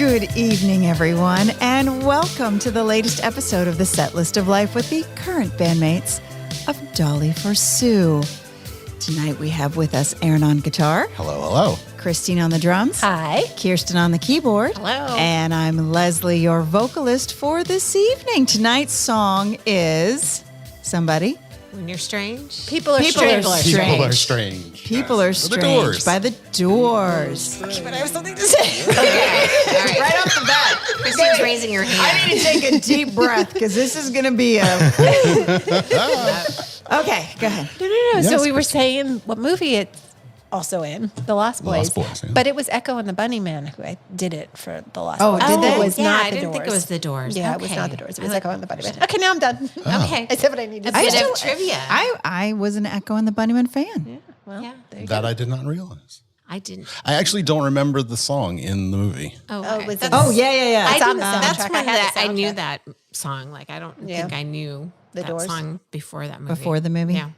Good evening, everyone, and welcome to the latest episode of the Set List of Life with the current bandmates of Dolly for Sue. Tonight we have with us Aaron on guitar. Hello, hello. Christine on the drums. Hi. Kirsten on the keyboard. Hello. And I'm Leslie, your vocalist for this evening. Tonight's song is Somebody. When you're strange? People are People strange. are strange. People are strange. People are strange. The Doors. By the Doors. Okay, but I have something to say. Okay. All right. Right off the bat. Christine's raising her hand. I need to take a deep breath because this is going to be a... Okay, go ahead. No. Yes, So we were saying what movie it's also in, The Lost Boys. Lost Boys, yeah. But it was Echo and the Bunnymen who did it for The Lost Oh, Boys. did they? It was yeah, not I the didn't Doors. think it was the Doors. Yeah, it was Okay. not the Doors. It was I Echo and the Bunnymen. Okay, now I'm done. Okay. I said what I needed to A bit say. of trivia. I was an Echo and the Bunnymen fan. Well, Yeah. there you That go. I did not realize. I didn't. I actually don't remember the song in the movie. Oh, Oh, okay. was it- That's- Oh, yeah. I It's on didn't, the that's soundtrack. when I had the I knew soundtrack. that song. Like, I don't Yeah. think I knew The that Doors. song before that movie. Before the movie? Yeah.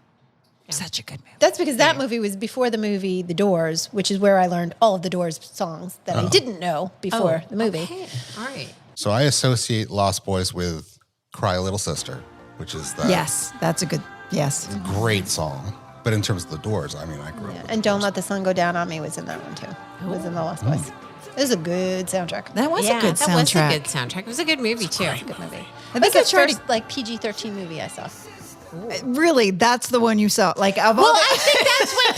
Such a good movie. That's because that movie was before the movie The Doors, which is where I learned all of the Doors songs that I didn't know before the movie. Okay. All right. So I associate Lost Boys with Cry Little Sister, which is the Yes, that's a good, yes. great song. But in terms of the Doors, I mean, I grew up with And the Don't Doors. Let the Sun Go Down on Me was in that one too. It was in The Lost Boys. It was a good soundtrack. That was yeah, a good that was a soundtrack. good soundtrack. It was a good movie, too. Good movie. I That's think the I tried first like PG-13 movie I saw. Really, that's the one you saw. Like, of all Well, the- I think that's when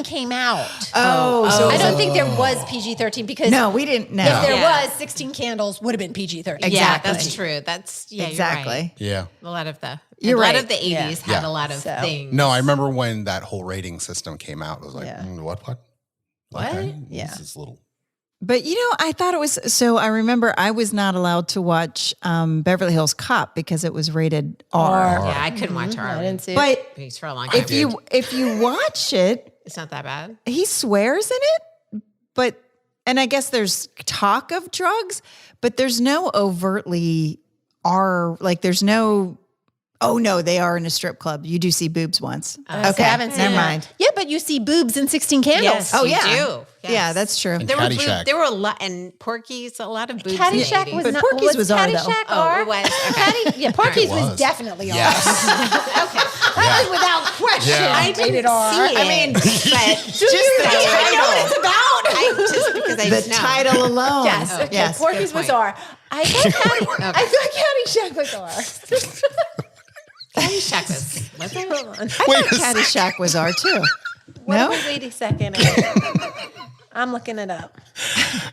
PG-13 came out. Oh, so I don't think there was PG-13 because no, we didn't know. if there Yeah. was 16 Candles would have been PG-13. Yeah, Exactly. that's true. That's, yeah, Exactly. You're right. Yeah. A lot of the, You're a lot right. of the 80s had Yeah. a lot of So- things. No, I remember when that whole rating system came out. It was like, Yeah. what? What? Okay. Yeah. This is little. But, I thought it was, so I remember I was not allowed to watch Beverly Hills Cop because it was rated R. Yeah, I couldn't watch I R. didn't see it. But movies for a long time. if you watch it, It's not that bad. he swears in it, and I guess there's talk of drugs, but there's no overtly there's no, oh no, they are in a strip club. You do see boobs once. I haven't seen never that. mind. Yeah, but you see boobs in 16 Candles. Yes, Oh you yeah. do. Yes. Yeah, that's true. And There were Caddyshack. there were a lot, and Porky's, a lot of boobs. Caddyshack in was the 80s. But not. Porky's was R, though. Caddyshack Oh, R? it was. Okay. Yeah, Porky's It was was. definitely R. Yes. That was without question. Yeah. I didn't Rated R. see it. I mean, but just the I know what it's about. just because I the know. title alone. Yes, Oh, okay. yes. Porky's good was point. R. I thought Caddyshack was R. Caddyshack was it? Hold on. I thought Caddyshack was R too. No? Wait a second. I'm looking it up.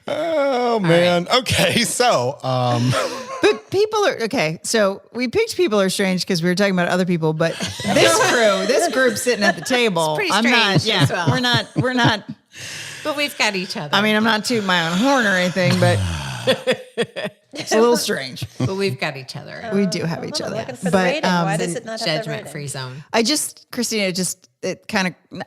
Oh, man. Okay. So, But people are okay. So we picked People Are Strange because we were talking about other people, but this group sitting at the table, pretty I'm not. strange Yeah, as well. we're not. But we've got each other. I mean, I'm not tooting my own horn or anything, but it's a little strange. but we've got each other. We do have each I'm other, looking for the but rating. Why does it not have the Judgment rating? free zone. Christina, it kind of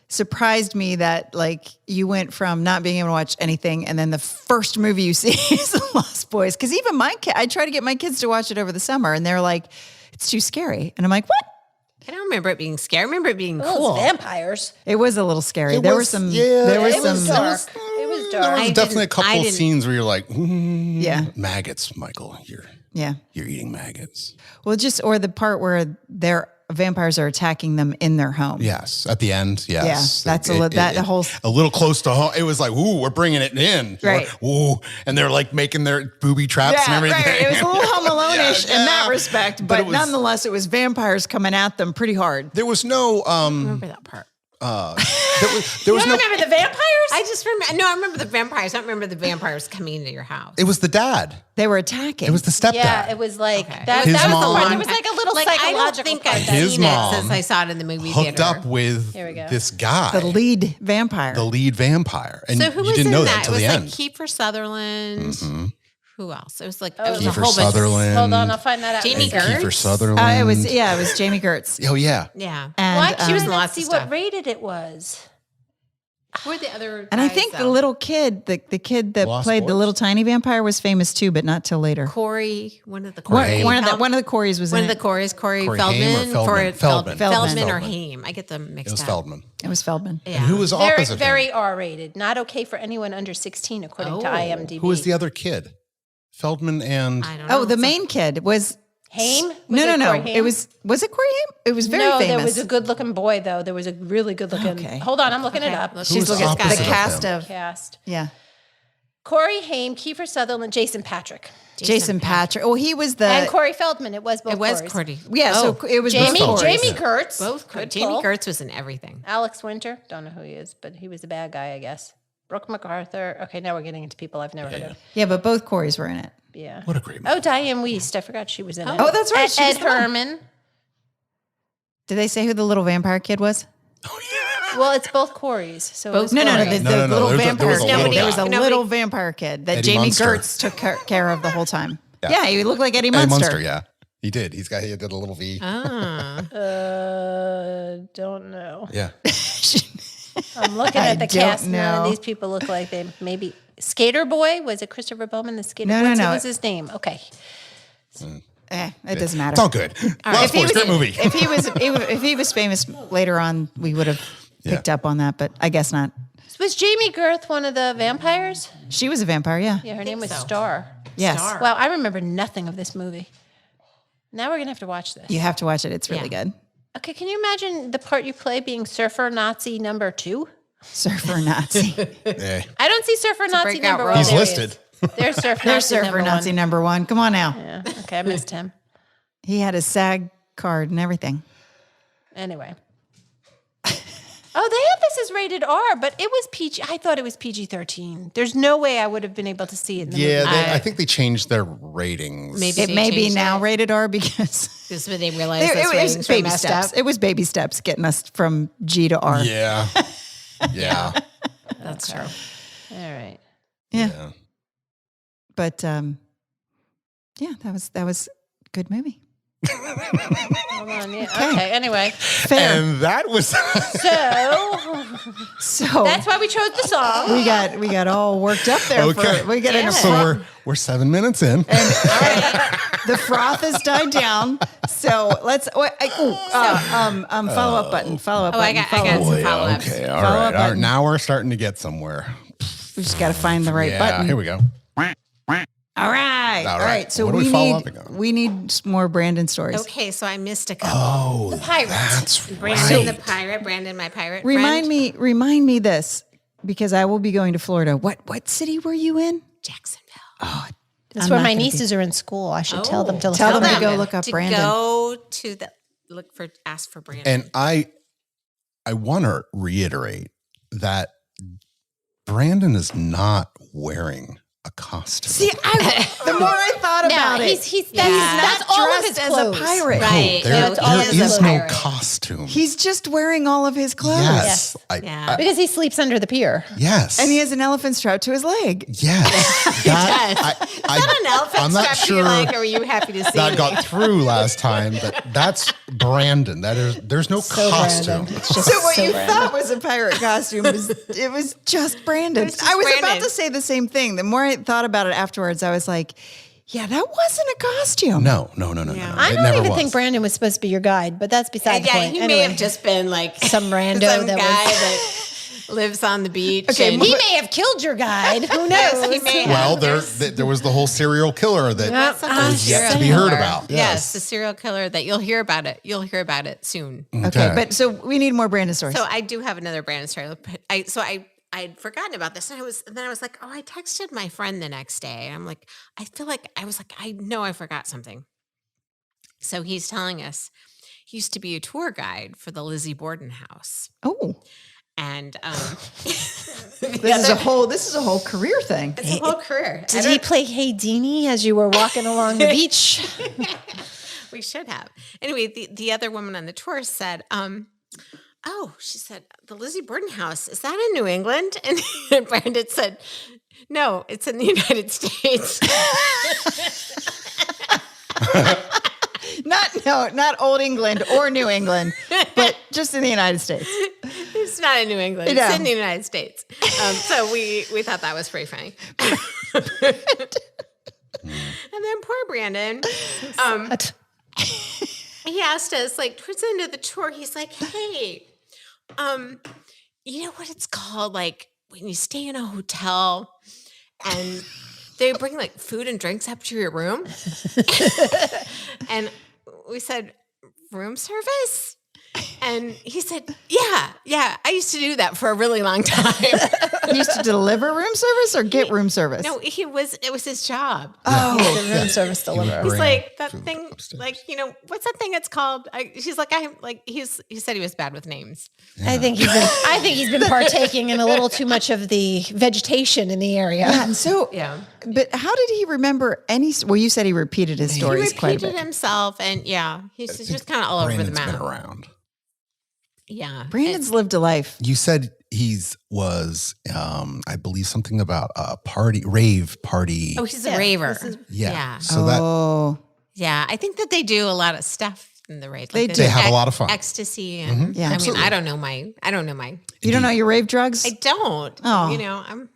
surprised me that like you went from not being able to watch anything, and then the first movie you see is The Lost Boys. Because even I try to get my kids to watch it over the summer, and they're like, "It's too scary," and I'm like, "What?" I don't remember it being scary. I remember it being Oh, cool. it's vampires. It was a little scary. There were some. Yeah, There was It was some. dark. It was there dark. was I definitely a didn't- I couple didn't- scenes where you're like, Yeah. maggots, Michael. Yeah. You're eating maggots. Well, or the part where their vampires are attacking them in their home. Yes, at the end, yes. Yeah, that's that whole- a little close to home. It was like, ooh, we're bringing it in, Right. Ooh, and they're like making their booby traps and everything. right. It was a little Home Alone-ish in that Yeah. respect, But but it was- nonetheless, it was vampires coming at them pretty hard. There was no, I remember that part. there was You no. remember the vampires? I just remember. No, I remember the vampires. I don't remember the vampires coming into your house. It was the dad. They were attacking. It was the stepdad. Yeah, it was like Okay. that. His That was the mom- part. There was like a little I don't psychological think part. I've His seen mom it since I saw it in the movie hooked theater. up with Here we go. this guy, the lead vampire. the lead vampire, and So who you was didn't in know that? that It until was the like end. Kiefer Sutherland. Who else? It was like it was a Kiefer whole bunch. Sutherland. Hold on, I'll find that out. Jamie later. Gertz? Kiefer Sutherland. it was Jamie Gertz. Oh yeah. Yeah. And Well, I She was can't in lots see of what stuff. rated it was. Who are the other And I guys, think the though? little kid, the kid that Lost played the Boys? little tiny vampire was famous too, but not till later. Corey, one of the One, Corey. one of the Coreys was One in of the it. Coreys, Corey Corey Feldman, Haim or Feldman? Feldman. Feldman or Feldman. Haim. I get them mixed It was up. Feldman. It was Feldman. Yeah. And who was Very, opposite very him? R-rated. Not okay for anyone under 16, according to IMDb. Who was the other kid? Feldman and I don't know. Oh, the main kid was Haim? Was no. it Corey Haim? It was it Corey Haim? It was very no, famous. there was a good-looking boy, though. There was a really good-looking... Okay. Hold on, I'm looking it Okay, up. let's Who She's was looking at the opposite of cast him? of Cast. yeah. Corey Haim, Kiefer Sutherland, Jason Patrick. Jason Patrick. Oh, he was the And Corey Feldman. It was both It was Corys. Corey. yeah. Oh, So it was Jamie, both Coreys. Jamie Gertz. both. Good Jamie pull. Gertz was in everything. Alex Winter. Don't know who he is, but he was the bad guy, I guess. Brooke MacArthur. Okay, now we're getting into people I've never heard of. Yeah, but both Coreys were in it. Yeah. what a great movie. Oh, Diane Wiest. I forgot she was in it. Oh, that's right. She was Ed the one. Herman. Did they say who the little vampire kid was? Well, it's both Corys. So it was No. Corey. The little there was a vampire little kid. guy. There was a Nobody- little vampire kid that Eddie Jamie Munster. Gertz took care of the whole time. Yeah. Yeah, he looked like Eddie Eddie Munster. Munster, yeah. He did. He did a little V. Don't know. Yeah. I'm looking I at the don't cast. None know. of these people look like they maybe Skater Boy. Was it Christopher Bowman? The skater. No. What was his name? Okay. It doesn't matter. It's all good. Lost Boys, great movie. If he was famous later on, we would have picked up on that, but I guess not. Was Jamie Gerth one of the vampires? She was a vampire, yeah. Yeah, her name was so. Star. Yes. Star. Wow, I remember nothing of this movie. Now we're gonna have to watch this. You have to watch it. It's really good. Okay, can you imagine the part you play being Surfer Nazi number 2? Surfer Nazi. Yeah. I don't see Surfer Nazi breakout number role. 1. He's There he listed. is. There's Surfer There's Nazi Surfer number Nazi 1. number 1. Come on now. Yeah. Okay, I missed him. He had a SAG card and everything. Anyway. Oh, they have this as rated R, but it was PG. I thought it was PG-13. There's no way I would have been able to see it in the movie. Yeah, I think they changed their ratings. Maybe It they may be changed now it. rated R because Because when they realized it those was ratings were baby messed steps. up. It was baby steps getting us from G to R. Yeah. Yeah. That's true. All right. Yeah. But yeah, that was a good movie. Hold on. Yeah. Okay. Anyway. Fair. And that was So That's why we chose the song. we got all worked up there. Okay. We got in a so we're 7 minutes in. the froth has died down. So let's follow up button. Follow up Oh, I button. got follow some up. Boy, follow-ups. okay, all Follow right. up All right. button. Now we're starting to get somewhere. We just got to find the right Yeah, button. here we go. All right. All All right. right. So What are we we need following on? we need more Brandon stories. Okay, so I missed a couple. Oh, Pirate. that's Brandon right. the pirate, Brandon my pirate Remind friend. remind me this because I will be going to Florida. What city were you in? Jacksonville. That's I'm where not my gonna be- nieces are in school. I should tell them to Tell look them to up. go look up to Brandon. go to the ask for Brandon. And I want to reiterate that Brandon is not wearing a costume. See, the more I thought about it, he's Yeah. that's not all of dressed his as clothes. a pirate. Right. There, That's all there he is is a no pirate. costume. He's just wearing all of his clothes. Yes. Yeah. Because he sleeps under the pier. Yes. And he has an elephant strap to his leg. Yes. That, Is that an elephant I'm not strap to sure your leg, or were you happy to see that me? got through last time, but that's Brandon. There's no costume. Brandon. It's just So what so you Brandon. thought was a pirate costume was just Brandon. just I was about Brandon. to say the same thing. The more I thought about it afterwards, I was like, yeah, that wasn't a costume. No. I It don't never even was. think Brandon was supposed to be your guide, but that's beside the Yeah, point. he Anyway. may have just been like Some rando some that guy was- that lives on the beach. Okay, and He may have killed your guide. Who knows? Yes, he may have. Well, there was the whole serial killer that is yet to be heard about. Yes, the serial killer that you'll hear about it. You'll hear about it soon. Okay, but so we need more Brandon stories. So I do have another Brandon story. I'd forgotten about this, and then I was like, oh, I texted my friend the next day, and I'm like, I know I forgot something. So he's telling us he used to be a tour guide for the Lizzie Borden house, oh, and this is a whole career thing. it's a whole career. Did he play Hey Deanie as you were walking along the beach? We should have. Anyway, the other woman on the tour said, she said, the Lizzie Borden house, is that in New England? And Brandon said, no, it's in the United States. Not not Old England or New England, but just in the United States. It's not in New England. Yeah. It's in the United States. So we thought that was pretty funny. And then poor Brandon, he asked us, like, towards the end of the tour, he's like, hey, you know what it's called? Like, when you stay in a hotel and they bring, like, food and drinks up to your room? And we said, room service? And he said, yeah, I used to do that for a really long time. You used to deliver room service or get room service? No, it was his job. Oh, The room service deliverer. He's Bring like, that food thing, upstairs. like, what's that thing it's called? She's like, he said he was bad with names. I think he's been partaking in a little too much of the vegetation in the area. yeah. So, Yeah. but how did he remember any? Well, you said he repeated his stories He quite a repeated bit. himself, and he's just kind of all over the Brandon's map. been around. Yeah. Brandon's lived a life. You said was, I believe, something about a rave party. Oh, he's a raver. yeah. Yeah. So that Oh, Yeah. I think that they do a lot of stuff in the rave. They Like do. They have a lot of fun. Ecstasy and Yeah, I absolutely. mean, I don't know my you don't know your rave drugs? I don't. Oh. I'm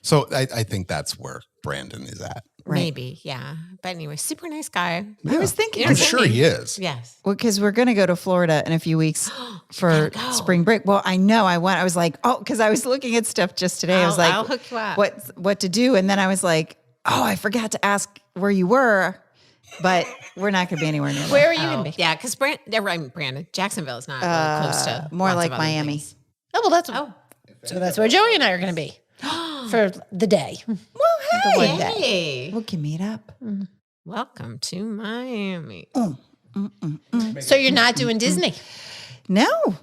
So I think that's where Brandon is at. Right. maybe, yeah. But anyway, super nice guy. I was thinking, I'm sure he is. Yes. well, because we're going to go to Florida in a few weeks for gotta go. spring break. Well, I know I went. I was like, oh, because I was looking at stuff just today. I was like, I'll hook you up. what to do, and then I was like, oh, I forgot to ask where you were, but we're not going to be anywhere near. Where are you going to be? Yeah, because Brandon, Jacksonville is not really close to more lots like of other Miami. things. Oh, well, so that's where Joey and I are going to be for the day. Well, The hey, one day. Hey, we can meet up. welcome to Miami. So you're not doing Disney? No,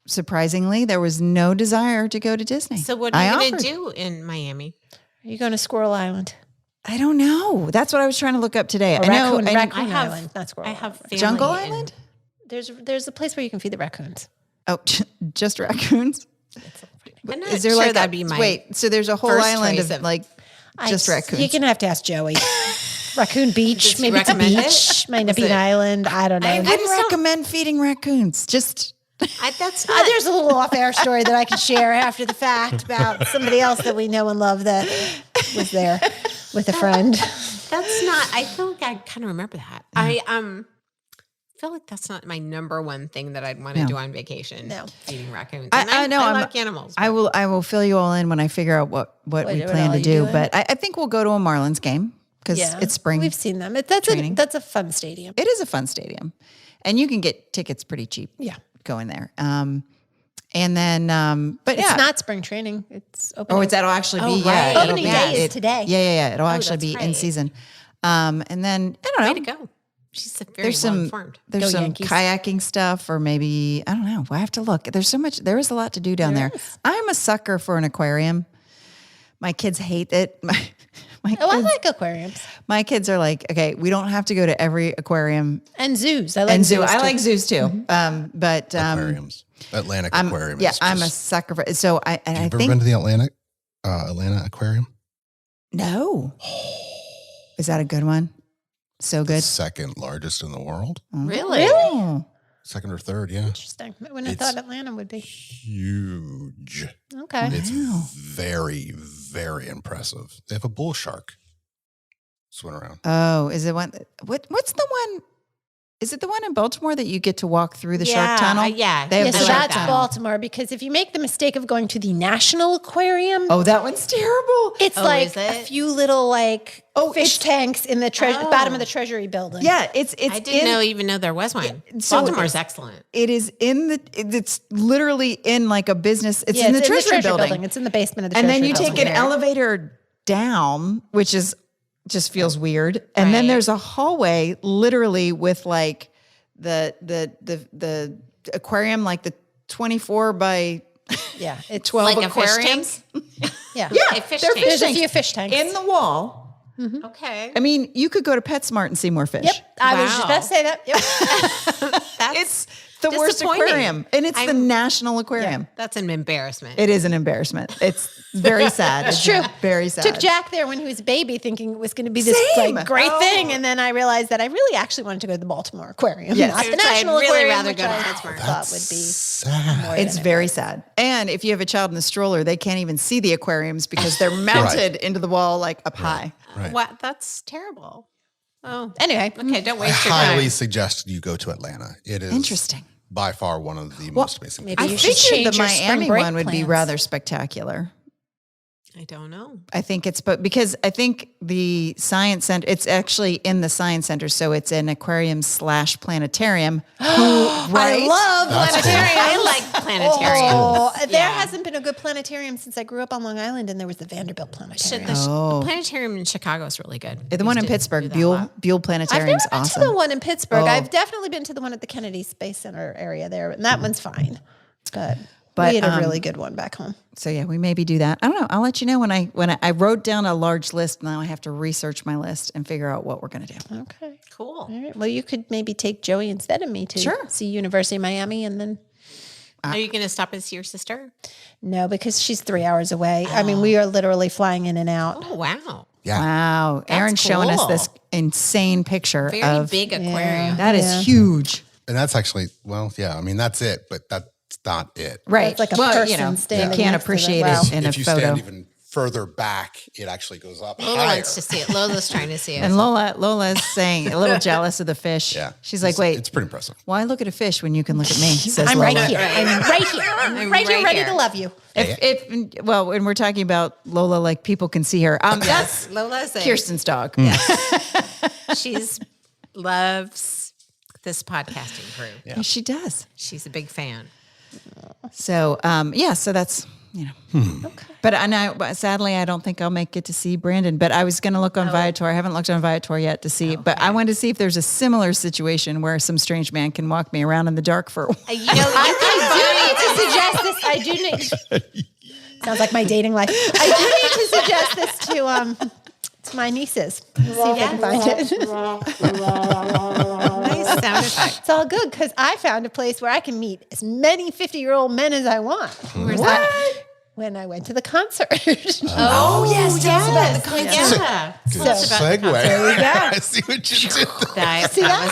surprisingly, there was no desire to go to Disney. So what are you going offered. to do in Miami? Are you going to Squirrel Island? I don't know. That's what I was trying to look up today. Or I know. Raccoon, I- Raccoon I have- Island, not Squirrel I Island. have family Jungle in- Island. There's a place where you can feed the raccoons. Oh, just raccoons. I'm not Is there sure like that'd be my wait? So there's a whole first island choice of of- like just raccoons. You're going to have to ask Joey. Raccoon Beach. Just Maybe it's a recommend it? beach. Might not Is be an it- island. I don't know. I I wouldn't just don't- recommend feeding raccoons. Just that's not. There's a little off-air story that I can share after the fact about somebody else that we know and love that was there with a friend. That's not. I feel like I kind of remember that. I feel like that's not my number one thing that I'd want to No. do on vacation. No. Feeding raccoons. I- And I know, I I'm- like animals. I will fill you all in when I figure out what we what plan all to you do. doing? But I think we'll go to a Marlins game because it's spring. We've seen them. training. That's a fun stadium. It is a fun stadium, and you can get tickets pretty cheap. Yeah. going there. And then, but It's yeah, not spring training. It's open. that'll actually be right. it'll Opening be- day is today. Yeah. It'll actually that's be in great. season. And then I Way don't to know. go. She's very There's well some informed. there's Go some Yankees. kayaking stuff, or maybe I don't know. I have to look. There's so much. There is a lot to do down there. I'm a sucker for an aquarium. My kids hate it. My Oh, I kids, like aquariums my kids are like, okay, we don't have to go to every aquarium and zoos. I like and zoos. zoo. I too. like zoos too. Mm-hmm. But Aquariums. Atlantic I'm Aquarium. yeah, is I'm a just- sucker for. So I and Have you I ever think been to the Atlanta Aquarium? no. Is that a good one? So good. Second largest in the world. Really? Oh. Second or third, yeah. Interesting. I wouldn't have It's- thought Atlanta would be. Huge. Okay. It's Wow. very, very impressive. They have a bull shark swimming around. Oh, is it one? What's the one? Is it the one in Baltimore that you get to walk through the shark tunnel? Yeah. They have Yeah, the so shark that's tunnel. Baltimore because if you make the mistake of going to the National Aquarium, Oh, that one's terrible. it's Oh, like is a it? few little fish it's- tanks in the Oh. bottom of the Treasury building. Yeah, it's I didn't even know there was one. so Baltimore's excellent. It is in the. It's literally in like a business. It's Yeah, in the Treasury building. It's in the basement of the And Treasury then you building. take an elevator down, which is just feels weird. And then Right. there's a hallway, literally with like the aquarium, like the 24 by Yeah, it's 12 Like a fish aquariums. yeah. A fish they're tank. There's a tanks few fish tanks. in the wall. Okay. I mean, you could go to PetSmart and see more fish. Yep, I was just Wow. about to say that. Yep. That's It's the worst disappointing. aquarium. And it's the National Aquarium. That's an embarrassment. It is an embarrassment. It's very sad. It's true. Very sad. Took Jack there when he was a baby thinking it was going to be this Same. like great thing. And then I realized that I really actually wanted to go to the Baltimore Aquarium. Yes. Not the Which I'd National really Aquarium, rather which go to I Pittsburgh. thought would be Sad. more It's than very sad. And if you have a child in the stroller, they can't even see the aquariums because they're mounted into the wall like up high. Right. What? That's terrible. Oh, Anyway. okay. Don't I waste your highly time. suggest you go to Atlanta. It is Interesting. by far one of the most amazing. maybe I you should figured change the your spring Miami break one would be plans. rather spectacular. I don't know. I think it's, but because I think the science center, it's actually in the science center. So it's an aquarium / planetarium. I love That's cool. planetariums. I like planetariums. Oh, there Yeah. hasn't been a good planetarium since I grew up on Long Island, and there was the Vanderbilt Should Planetarium. the planetarium in Chicago is really good. The one in Used to Pittsburgh, do that a lot. Buell I've Planetarium never is been awesome. to the one in Pittsburgh. Oh. I've definitely been to the one at the Kennedy Space Center area there, and that one's fine. But But, we had a really good one back home. So yeah, we maybe do that. I don't know. I'll let you know when I wrote down a large list. Now I have to research my list and figure out what we're going to do. Okay. Cool. All right. Well, you could maybe take Joey instead of me to Sure. see University of Miami, and then Are you going to stop and see your sister? no, because she's 3 hours away. I mean, we are literally flying in and out. Oh, wow. Yeah. Wow. Aaron's showing us cool. this insane picture Very of big aquarium. that is Yeah. huge. And that's actually, well, yeah, I mean, that's it, but that's not it. Right. It's like a well, person standing You can't next to it. appreciate Wow. it in If a you photo. stand even further back, it actually goes up Lola higher. wants to see it. Lola's trying to see it. And Lola's saying a little jealous of the fish. Yeah. She's like, wait, It's pretty impressive. why look at a fish when you can look at me? Says I'm Lola. right here. I'm right here. I'm right here, right ready here. to love you. Well, when we're talking about Lola, like people can see her. That's Yes, Lola's a, Kirsten's dog. She's loves this podcasting crew. Yeah, she does. She's a big fan. So, so that's, Okay. But I know, but sadly, I don't think I'll make it to see Brandon. But I was going to look on Viator. I haven't looked on Viator yet to see. But I wanted to see if there's a similar situation where some strange man can walk me around in the dark for a while. You know, I I do need to suggest this. I do need. Sounds like my dating life. I do need to suggest this to my nieces. See if they can find it. nice sound effect. It's all good because I found a place where I can meet as many 50-year-old men as I want. Where's that? When I went to the concert. Oh, yes, yeah. Good So- segue. There we go. I see what you did there.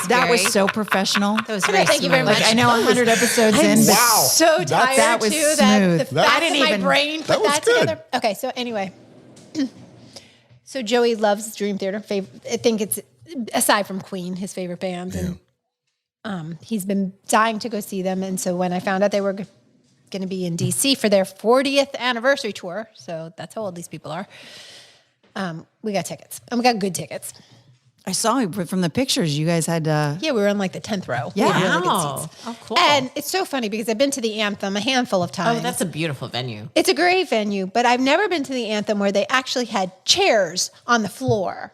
That was so professional. That was very Thank you very smooth. much. Like I know 100 episodes in, but Wow. So tired That was too that smooth. the I didn't fact that my even- brain put That was that good. together. Okay, so anyway, so Joey loves Dream Theater. I think it's aside from Queen, his favorite band, and he's been dying to go see them. And so when I found out they were going to be in DC for their 40th anniversary tour, so that's how old these people are. We got tickets, and we got good tickets. I saw from the pictures you guys had. Yeah, we were in like the 10th row. Yeah. We had really good Wow. seats. Oh, cool. And it's so funny because I've been to the Anthem a handful of times. Oh, that's a beautiful venue. It's a great venue, but I've never been to the Anthem where they actually had chairs on the floor.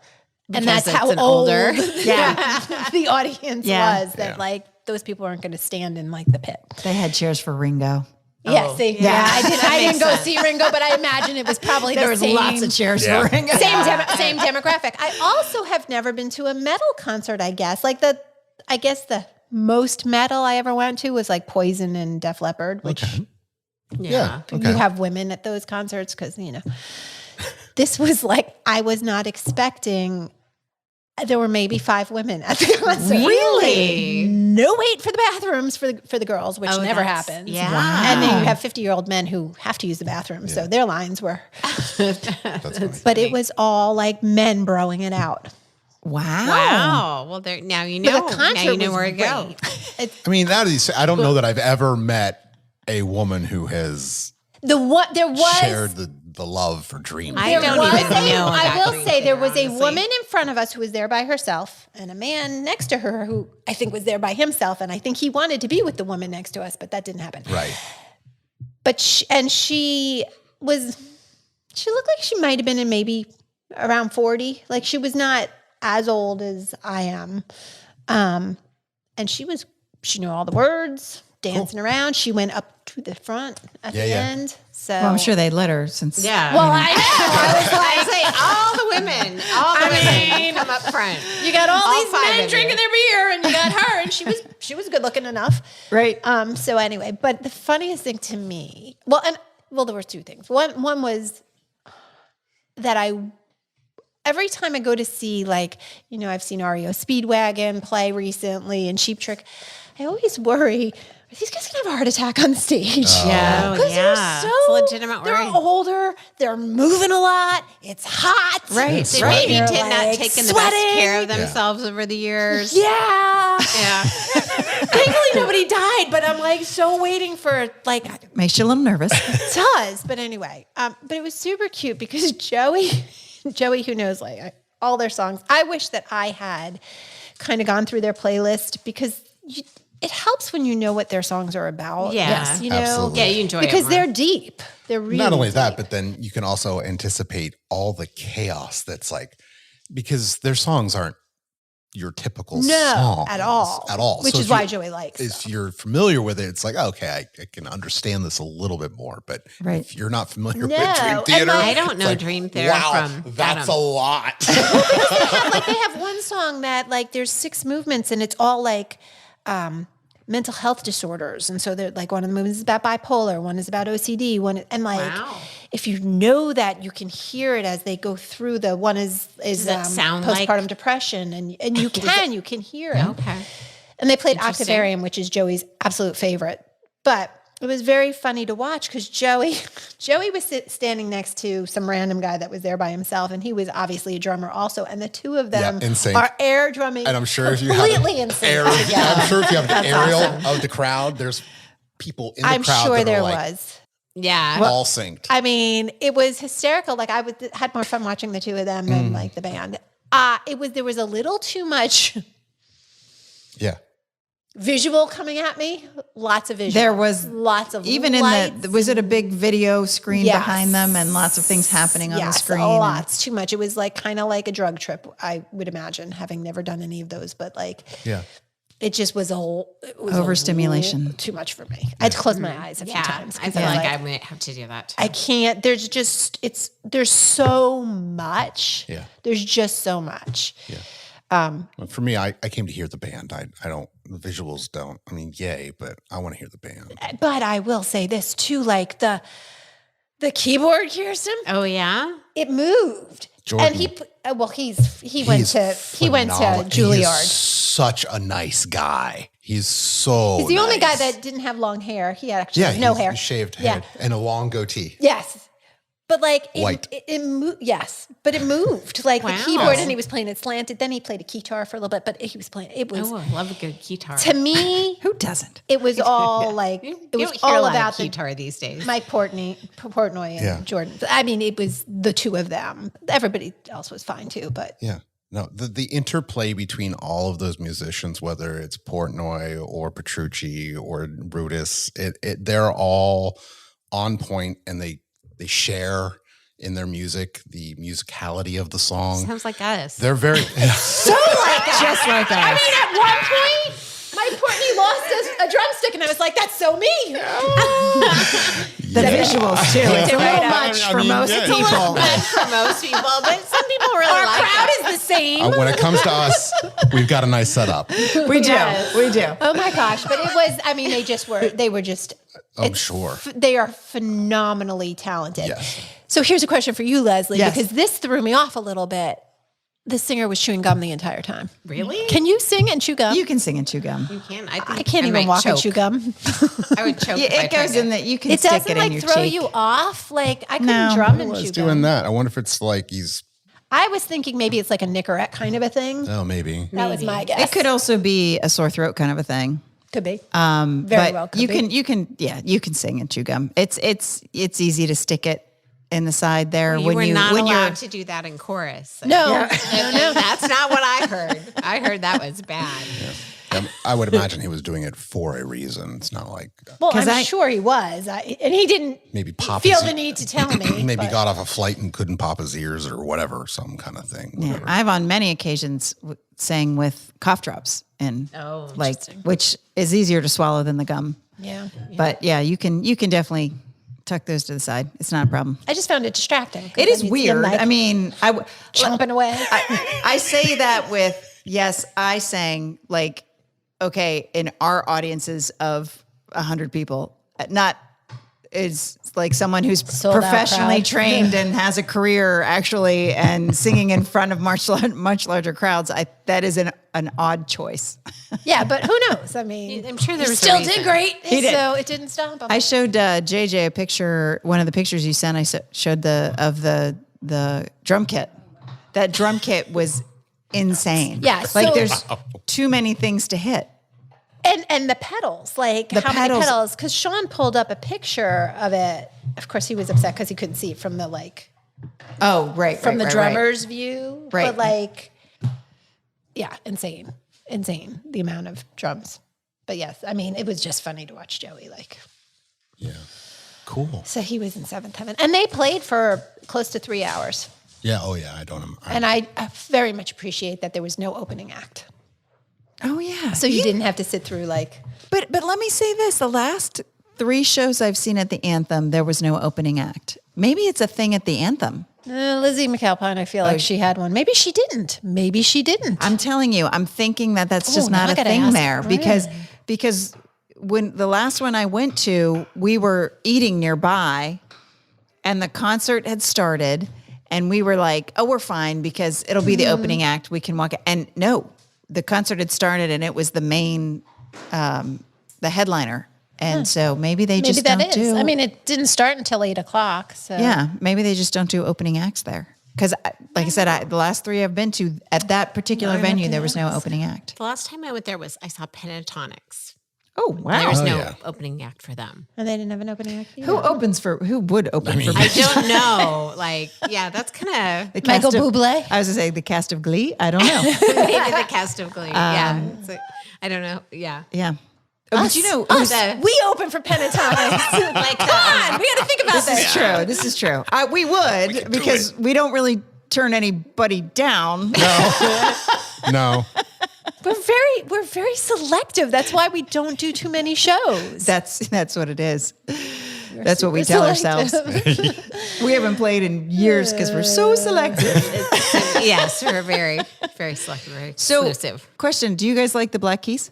And Because that's how it's an old older- the audience Yeah. was, that like those people aren't going to stand in like the pit. They had chairs for Ringo. Yes, I didn't go makes see Ringo, but I imagine it was probably There the was same. lots of chairs Yeah. for Ringo. Same demographic. I also have never been to a metal concert, I guess. Like the most metal I ever went to was like Poison and Def Leppard, which Yeah. you Okay. have women at those concerts because, this was like, I was not expecting. There were maybe 5 women at the concert. Really? No wait for the bathrooms for the girls, which Oh, never that's- happens. yeah. And then you have 50-year-old men who have to use the bathroom. So their lines were, That's funny. but it was all like men broing it out. Wow. Wow. Well, there now you But know. the concert Now you know was where to go. great. I mean, that is, I don't know that I've ever met a woman who has There was shared the love for Dream. I There don't was even know I about will Green say there Theater, was a honestly. woman in front of us who was there by herself, and a man next to her who I think was there by himself, and I think he wanted to be with the woman next to us, but that didn't happen. Right. But she looked like she might have been in maybe around 40. Like she was not as old as I am, and she knew all the words. dancing around. She went up to the front at the end. So Well, I'm sure they let her since. Yeah. Well, I know. I was like, I say all the women come up front. you got all these 5 men of drinking you. their beer, and you got her, and she was good looking enough. Right. So anyway, but the funniest thing to me, there were two things. One was that every time I go to see, like, I've seen REO Speedwagon play recently and Cheap Trick, I always worry, are these guys gonna have a heart attack on stage? Yeah. Because yeah. they're It's a legitimate they're worry. older, they're moving a lot, it's hot. Right. They Right. maybe They're, did not like, taken the sweating. best care of themselves over the years. Yeah. Yeah. Thankfully nobody died, but I'm like so waiting for like Makes you a little nervous. it does. But anyway, but it was super cute because Joey, who knows like all their songs, I wish that I had kind of gone through their playlist because it helps when you know what their songs are about. Yeah. Yes, Absolutely. Yeah, you enjoy because it more. they're deep. They're really Not only that, deep. but then you can also anticipate all the chaos that's like, because their songs aren't your typical songs at all. At all. Which So is if why you- Joey likes If them. you're familiar with it, it's like, okay, I can understand this a little bit more. But Right. if you're not familiar No, with Dream and Theater, like- I don't it's know like, Dream Theater wow, from that's Adam. a lot. They have one song that like there's 6 movements and it's all like mental health disorders. And so they're like one of the movements is about bipolar, one is about OCD, and like Wow. if you know that you can hear it as they go through the one is that sound like- postpartum depression and you can hear it. Okay. And they played Interesting. Octavarium, which is Joey's absolute favorite. But it was very funny to watch because Joey was standing next to some random guy that was there by himself, and he was obviously a drummer also. And the two of them Yeah, in sync. are air drumming. And I'm sure if you completely have in sync. I'm sure if you have an That's aerial awesome. of the crowd, there's people in the I'm crowd sure that there are like was. Yeah. all synced. I mean, it was hysterical. Like had more fun watching the two of them than like the band. There was a little too much Yeah. visual coming at me. Lots of visual. There was lots of Even lights. was it a big video screen Yes. behind them and lots of things happening on the screen? Lots, too much. It was like kind of like a drug trip, I would imagine, having never done any of those. But like, Yeah. it just was Overstimulation. too much for me. I had to close my eyes a few Yeah. times. I 'cause feel was like I might have to do that too. I can't. There's so much. Yeah. There's just so much. Well, for me, I came to hear the band. The visuals don't. I mean, yay, but I want to hear the band. But I will say this too, like the keyboard, Kirsten, Oh yeah. it moved. Jordan. And he went to phenomenal. He Juilliard. is such a nice guy. He's so He's the only guy nice. that didn't have long hair. He had actually yeah, no he's hair. shaved Yeah. head and a long goatee. Yes. But like White. it moved. Yes, but it moved like the Wow. keyboard, and he was playing it slanted. Then he played a guitar for a little bit, but he was playing. It was Oh, I love a good guitar. to me. Who doesn't? It was all like You it was don't hear a all lot of about the guitar these days. Mike Portnoy and Yeah. Jordan. I mean, it was the two of them. Everybody else was fine too, but Yeah. No, the interplay between all of those musicians, whether it's Portnoy or Petrucci or Brutus, they're all on point, and they share in their music the musicality of the song. Sounds like us. They're very so like Just like I us. mean, at one point, Mike Portnoy lost a drumstick, and I was like, "That's so me." The visuals too. It's a Right little out. much I for mean, most yeah. people. Much for most people, but some people really Our like crowd it. is the same. when it comes to us, we've got a nice setup. We do. Yes. We do. Oh my gosh! But it was. I mean, they were just. I'm sure. They are phenomenally talented. Yes. So here's a question for you, Leslie, Yes. because this threw me off a little bit. The singer was chewing gum the entire time. Really? Can you sing and chew gum? You can sing and chew gum. You can. I think I can't even might walk and choke. chew gum. I would choke. Yeah, if I it goes tried in that you can It stick doesn't it in like your throw cheek. you off. Like I couldn't No. drum and I was chew doing gum. that. I wonder if it's like he's, I was thinking maybe it's like a Nicorette kind of a thing. oh, maybe. That was my guess. It could also be a sore throat kind of a thing. Could be. Very Very well could you be. you can sing and chew gum. It's easy to stick it in the side there You when were you not when allowed you're to do that in chorus. No, no, that's not what I heard. I heard that was bad. I would imagine he was doing it for a reason. It's not like well, 'Cause I'm sure he was, and he didn't maybe pop feel his the need to tell me. maybe but- got off a flight and couldn't pop his ears or whatever, some kind of thing. yeah, Whatever. I've on many occasions sang with cough drops and Oh, like which is easier to swallow than the gum. Yeah. But yeah, you can definitely tuck those to the side. It's not a problem. I just found it distracting. 'Cause It is then you'd see him, weird. like, I mean, chomping away. I say that with, yes, I sang like, okay, in our audiences of 100 people, not is like someone who's Sold out professionally crowd. trained and has a career actually and singing in front of much larger crowds. That is an odd choice. Yeah, but who knows? I mean, I'm sure there he was a still reason. did great. He did. So it didn't stop him. I showed JJ a picture, one of the pictures you sent. Showed the drum kit. That drum kit was insane. Yeah, like so- there's too many things to hit. And the pedals, like The how pedals. many pedals? Because Sean pulled up a picture of it. Of course, he was upset because he couldn't see it from the Oh, right. from the right. drummer's view. Right. But like, yeah, insane the amount of drums. But yes, I mean, it was just funny to watch Joey. Like, Yeah. Cool. so he was in seventh heaven, and they played for close to 3 hours. Yeah. Oh yeah. I don't. And I very much appreciate that there was no opening act, Oh yeah. so you didn't have to sit through like. But let me say this: the last 3 shows I've seen at the Anthem, there was no opening act. Maybe it's a thing at the Anthem. Lizzie McAlpine, I feel like she had one. Maybe she didn't. I'm telling you, I'm thinking that's just now not I a gotta thing ask there because when the last one I went to, we were eating nearby, and the concert had started, and we were like, "Oh, we're fine because it'll be the opening act. We can walk." And no, the concert had started, and it was the main, the headliner. And so maybe they Maybe just that don't is. do. I mean, it didn't start until 8:00. So Yeah, maybe they just don't do opening acts there. Because, like I said, the last 3 I've been to at that particular venue, there was no opening act. The last time I went there I saw Pentatonics. Oh wow! There was Oh, no yeah. opening act for them. And they didn't have an opening act. Who would open for I don't know. Like, yeah, that's kind the Michael cast of- Bublé? I was going to say the cast of Glee. I don't know. of maybe the cast of Glee. Yeah, it's like, I don't know. Yeah, Yeah. Oh, but you know, Us. the- We open for Pentatonics. like Come on, we got to think about this this. is true. This is true. We would because we don't really turn anybody down. No. We're very selective. That's why we don't do too many shows. That's what it is. That's what we super tell selective. ourselves. We haven't played in years because we're so selective. yes, we're very, very selective, very So, exclusive. question: do you guys like the Black Keys?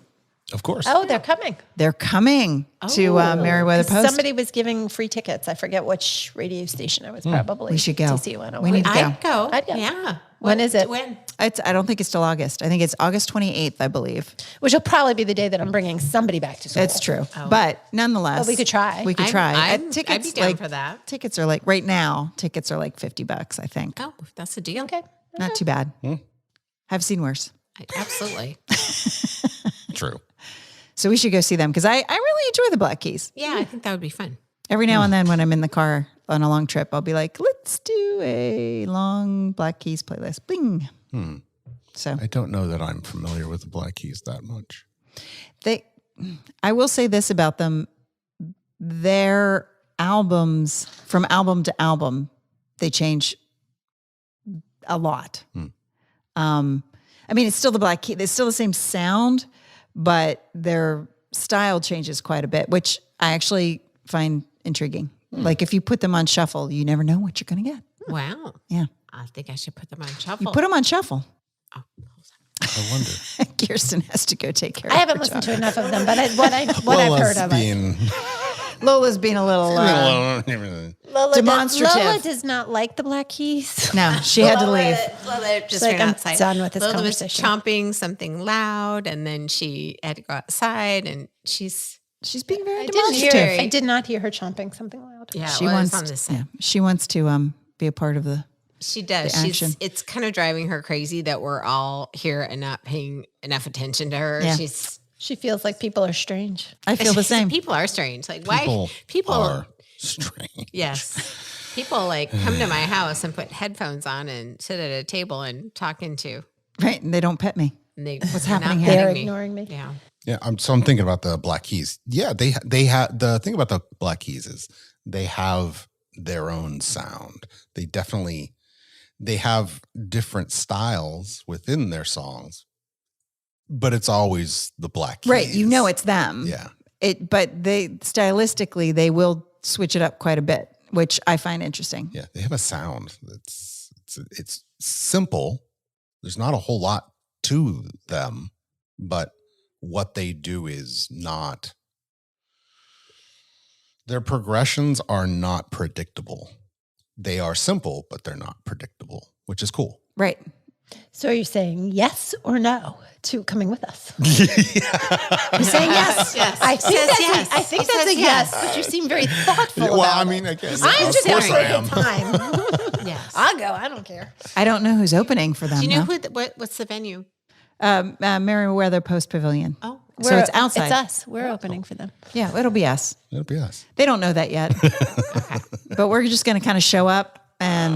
Of course. Oh, they're coming. They're coming to Meriwether Post. Somebody was giving free tickets. I forget which radio station it was. Probably We should go. TC101. We need to go. I'd go. I'd go. Yeah. When is it? When? I don't think it's till August. I think it's August 28th, I believe. Which will probably be the day that I'm bringing somebody back to school. That's true. But nonetheless, But we could try. We could I'm- try. I'd Tickets be down like for that. Tickets are like right now. Tickets are like $50, I think. Oh, that's a deal. Okay. Not too bad. I've seen worse. Absolutely. True. So we should go see them because I really enjoy the Black Keys. Yeah, I think that would be fun. Every now and then when I'm in the car on a long trip, I'll be like, let's do a long Black Keys playlist. Bling. So I don't know that I'm familiar with the Black Keys that much. I will say this about them. Their albums, from album to album, they change a lot. I mean, it's still the Black Keys. It's still the same sound, but their style changes quite a bit, which I actually find intriguing. Like if you put them on shuffle, you never know what you're going to get. Wow. Yeah. I think I should put them on shuffle. You put them on shuffle. Oh, I wonder. Kirsten has to go take care I of haven't her listened job. to enough of them, but what I've heard of it. Lola's being a little demonstrative. Lola does not like the Black Keys. No, she had to leave. Lola just like, ran I'm outside. done with this Lola conversation. was chomping something loud, and then she had to go outside, and she's She's being very I demonstrative. did not hear her chomping something loud. yeah. She well, wants it's on this side. yeah, she wants to be a part of the She does. the action. It's kind of driving her crazy that we're all here and not paying enough attention to her. Yeah. She feels like people are strange. I feel the same. People are strange. Like why people are strange. Yes. People like come to my house and put headphones on and sit at a table and talk into. Right. And they don't pet me. And they, What's they're not happening here? They're petting me. ignoring me. Yeah. Yeah, so I'm thinking about the Black Keys. Yeah, they have the thing about the Black Keys is they have their own sound. They have different styles within their songs, but it's always the Black Keys. Right. You know it's them. Yeah. but they stylistically they will switch it up quite a bit, which I find interesting. Yeah, they have a sound it's simple. There's not a whole lot to them, but what they do is not. Their progressions are not predictable. They are simple, but they're not predictable, which is cool. Right. So are you saying yes or no to coming with us? You're saying yes. Yes. I think Says that's yes. I think He that's says a yes, but you seem very thoughtful Well, about I it. mean, I guess. I'm of just course having I a am. good time. Yes. I'll go. I don't care. I don't know who's opening for them. Do you know though. what's the venue? Merriweather Post Pavilion. Oh, So it's outside. It's us. We're opening for them. Yeah, it'll be us. It'll be us. They don't know that yet. But we're just going to kind of show up. And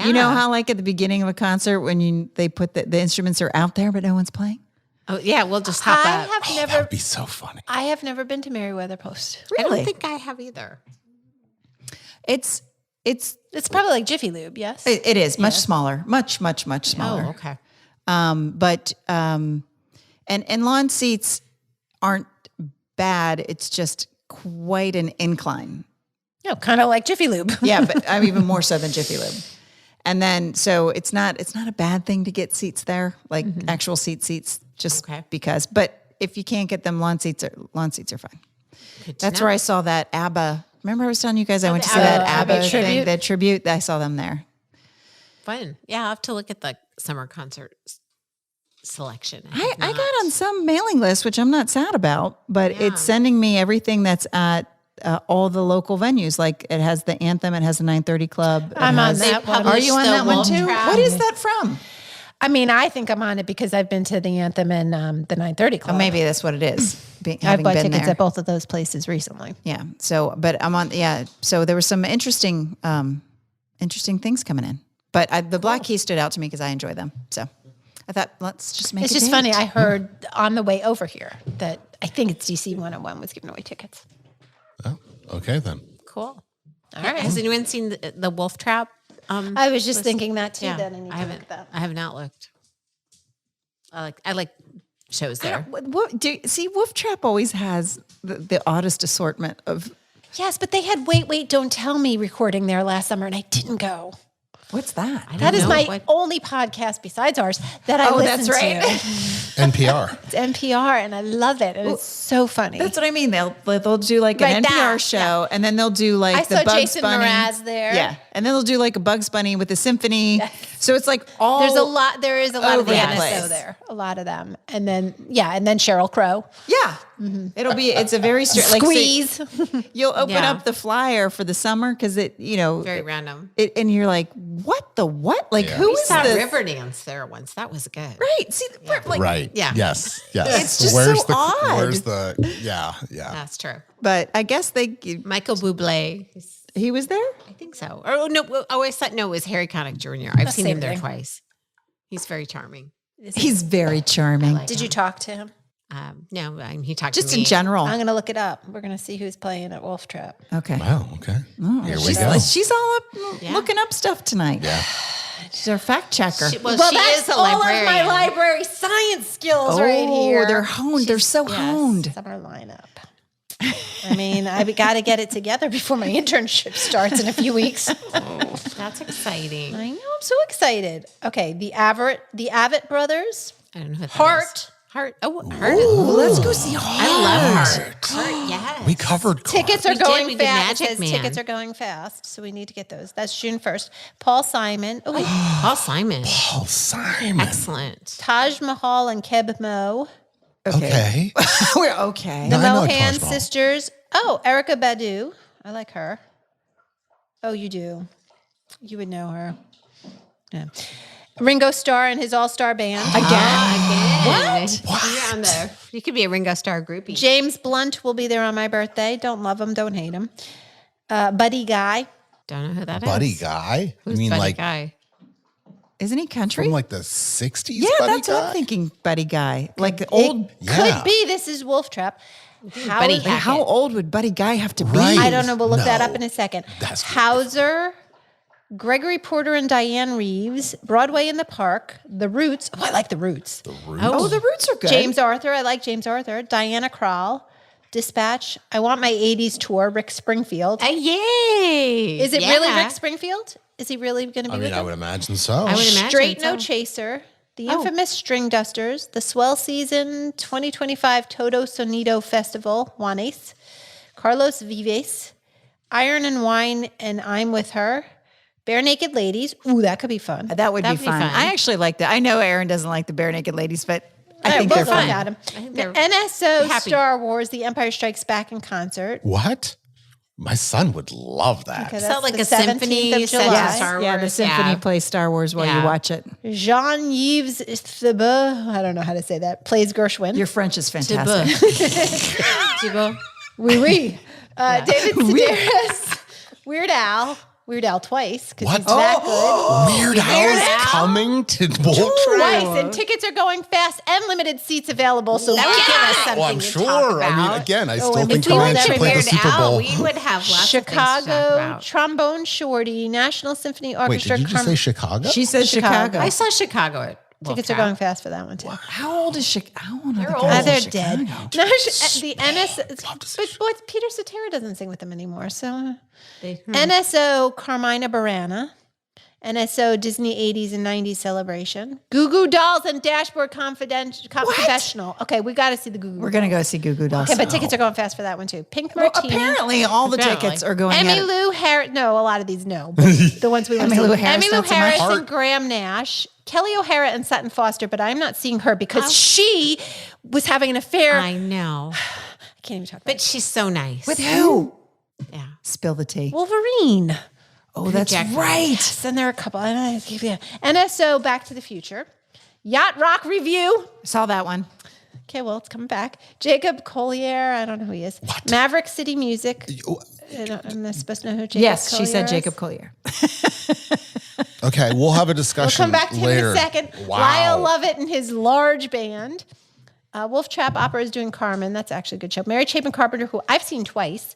you know how like at the beginning of a concert when they put the instruments are out there, but no one's playing? oh yeah. We'll just hop I up. have That never. would be so funny. I have never been to Merriweather Post. I Really? don't think I have either. It's It's probably like Jiffy Lube. Yes. it is much smaller, much smaller. Oh, okay. And lawn seats aren't bad. It's just quite an incline. No, kind of like Jiffy Lube. Yeah, but I'm even more so than Jiffy Lube. And then so it's not a bad thing to get seats there, like actual seats, just because. But if you can't get them, lawn seats are fine. That's where I saw that ABBA. Remember I was telling you guys I went to see that ABBA thing, tribute? that tribute. I saw them there. Fun. Yeah, I'll have to look at the summer concert selection. I got on some mailing list, which I'm not sad about, but it's sending me everything that's at all the local venues. Like it has the Anthem, it has the 930 Club. I'm on that one. Are you on the that one Wolf too? Trap. What is that from? I mean, I think I'm on it because I've been to the Anthem and the 930 Club. Oh, maybe that's what it is. I've Having bought been tickets there. at both of those places recently. Yeah. So, but I'm on. Yeah. So there were some interesting things coming in. But the Black Keys stood out to me because I enjoy them. So I thought let's just make. It's a just date. funny. I heard on the way over here that I think it's DC 101 was giving away tickets. Oh, okay then. Cool. All right. Has anyone seen the Wolf Trap? I was just thinking that too. Then I need to haven't. look that. I have not looked. I like shows there. Wolf Trap always has the oddest assortment of. Yes, but they had Wait, Don't Tell Me recording there last summer, and I didn't go. What's that? That is my only podcast besides ours that I listen that's right. to. NPR. It's NPR, and I love it, and it's so funny. That's what I mean. They'll do like an Right, NPR that, show, and then they'll do like I the saw Bugs Jason Bunny. Mraz there. Yeah, and then they'll do like a Bugs Bunny with a symphony. So it's like all There is a lot of over the the NSO place. there, a lot of them, and then Sheryl Crow. Yeah, it's a very Squeeze. So you'll open up the flyer for the summer because Very random. and you're like, what? Like Yeah. who We is saw this? Riverdance there once. That was good. Right. See, like, Right. Yeah. Yes. It's just so odd. Where's the? Yeah. That's true. But I guess Michael Bublé. he was there. I think so. Or no, I always thought no, it was Harry Connick Jr. I've seen him same there thing. twice. He's very charming. He's very charming. Did you talk to him? No, he talked Just to me. in general. I'm going to look it up. We're going to see who's playing at Wolf Trap. Okay. Wow. Okay. Here we She's, go. she's all up looking up stuff tonight. Yeah. She's our fact checker. She that's is a all librarian. of my library science skills right here. They're honed. They're so honed. Summer lineup. I mean, I've got to get it together before my internship starts in a few weeks. That's exciting. I know. I'm so excited. Okay, the Avett brothers. I don't know who that Heart. is. Heart. Oh, Heart. Well, let's go see Heart. I love Heart. Heart, yes. We covered Tickets are We did. going We did fast. It Magic says Man. tickets are going fast, so we need to get those. That's June 1st. Paul Simon. Oh, wait. Paul Simon. Paul Simon. Excellent. Taj Mahal and Keb Mo. Okay. We're okay. The I know Mohan Taj Mahal. sisters. Oh, Erica Badu. I like her. Oh, you do. You would know her. Yeah. Ringo Starr and his all-star band. Again. You're on there. You could be a Ringo Starr groupie. James Blunt will be there on my birthday. Don't love him, don't hate him. Buddy Guy. Don't know who that is. Buddy Guy. Who's you mean Buddy like Guy? Isn't he country? from like the 60s? Yeah, Buddy that's Guy? what I'm thinking. Buddy Guy, like the old. Yeah. Could be. This is Wolf Trap. Buddy Hauser- Hackett. How old would Buddy Guy have to be? Right. I don't know. We'll look that No. up in a second. That's Hauser, Gregory Porter and Diane Reeves, Broadway in the Park, The Roots. Oh, I like The Roots. Oh, the Roots are good. James Arthur. I like James Arthur. Diana Krall, Dispatch. I want my 80s tour, Rick Springfield. Yay! Is it really Rick Springfield? Is he really going to be with I them? would imagine so. I would imagine Straight so. No Chaser. The infamous String Dusters. The Swell Season 2025 Todo Sonido Festival. Juanes. Carlos Vives. Iron and Wine and I'm With Her. Bare Naked Ladies. Ooh, that could be fun. That would be That'd be fun. fun. I actually like that. I know Aaron doesn't like the Bare Naked Ladies, but I All think right, they're we'll fun. look at 'em. think The they're NSO happy. Star Wars, The Empire Strikes Back in concert. What? My son would love that. Okay, Is that's that like the a 17th symphony of set to July. Star Yeah, the Wars? symphony plays Star Wars while you Yeah. watch it. Jean-Yves Thiebaud, I don't know how to say that, plays Gershwin. Your French is fantastic. Thibaut. Oui, oui. David Sedaris. Weird Al twice because What? he's that good. Weird Al is coming to Voltron. Twice, and tickets are going fast and limited seats available. So That would give us get something Well, I'm to sure. talk I mean, about. again, I Oh, still and think if we Giants went should to play the Weird Super Al, Bowl. we would have lots of things to talk Chicago about. Trombone Shorty, National Symphony Wait, Orchestra. did you just say Chicago? She says Chicago. I saw Chicago at Tickets are Wolfpack. going fast for that one too. How old is Chicago? How old are the old. guys in They're Chicago? dead. No, the NS, but Peter Cetera doesn't sing with them anymore. So NSO Carmina Burana, NSO Disney 80s and 90s celebration, Goo Goo Dolls and Dashboard Confessional. Okay, we got to see the Goo Goo. We're going to go see Goo Goo Dolls. Okay, but tickets are going fast for that one too. Pink Well, Martini. apparently all the Apparently. tickets are going at it. Emmylou Harris. No, a lot of these no. But the ones we want to see. Emmylou Harris, Emmylou that's in my Harris heart. and Graham Nash. Kelly O'Hara and Sutton Foster, but I'm not seeing her because she was having an affair. I know. I can't even talk about But she's so nice. With who? Yeah. Spill the tea. Wolverine. Oh, that's Jackman. right. Yes, and there are a couple. And I give you NSO Back to the Future. Yacht Rock Review. Saw that one. Okay, well, it's coming back. Jacob Collier. I don't know who he is. Maverick City Music. Am I supposed to know who Jacob Yes, Collier she said is? Jacob Collier. Okay, we'll have a We'll discussion come back to him later. in a second. Wow. Lyle Lovett and his large band. Wolf Trap Opera is doing Carmen. That's actually a good show. Mary Chapin Carpenter, who I've seen twice.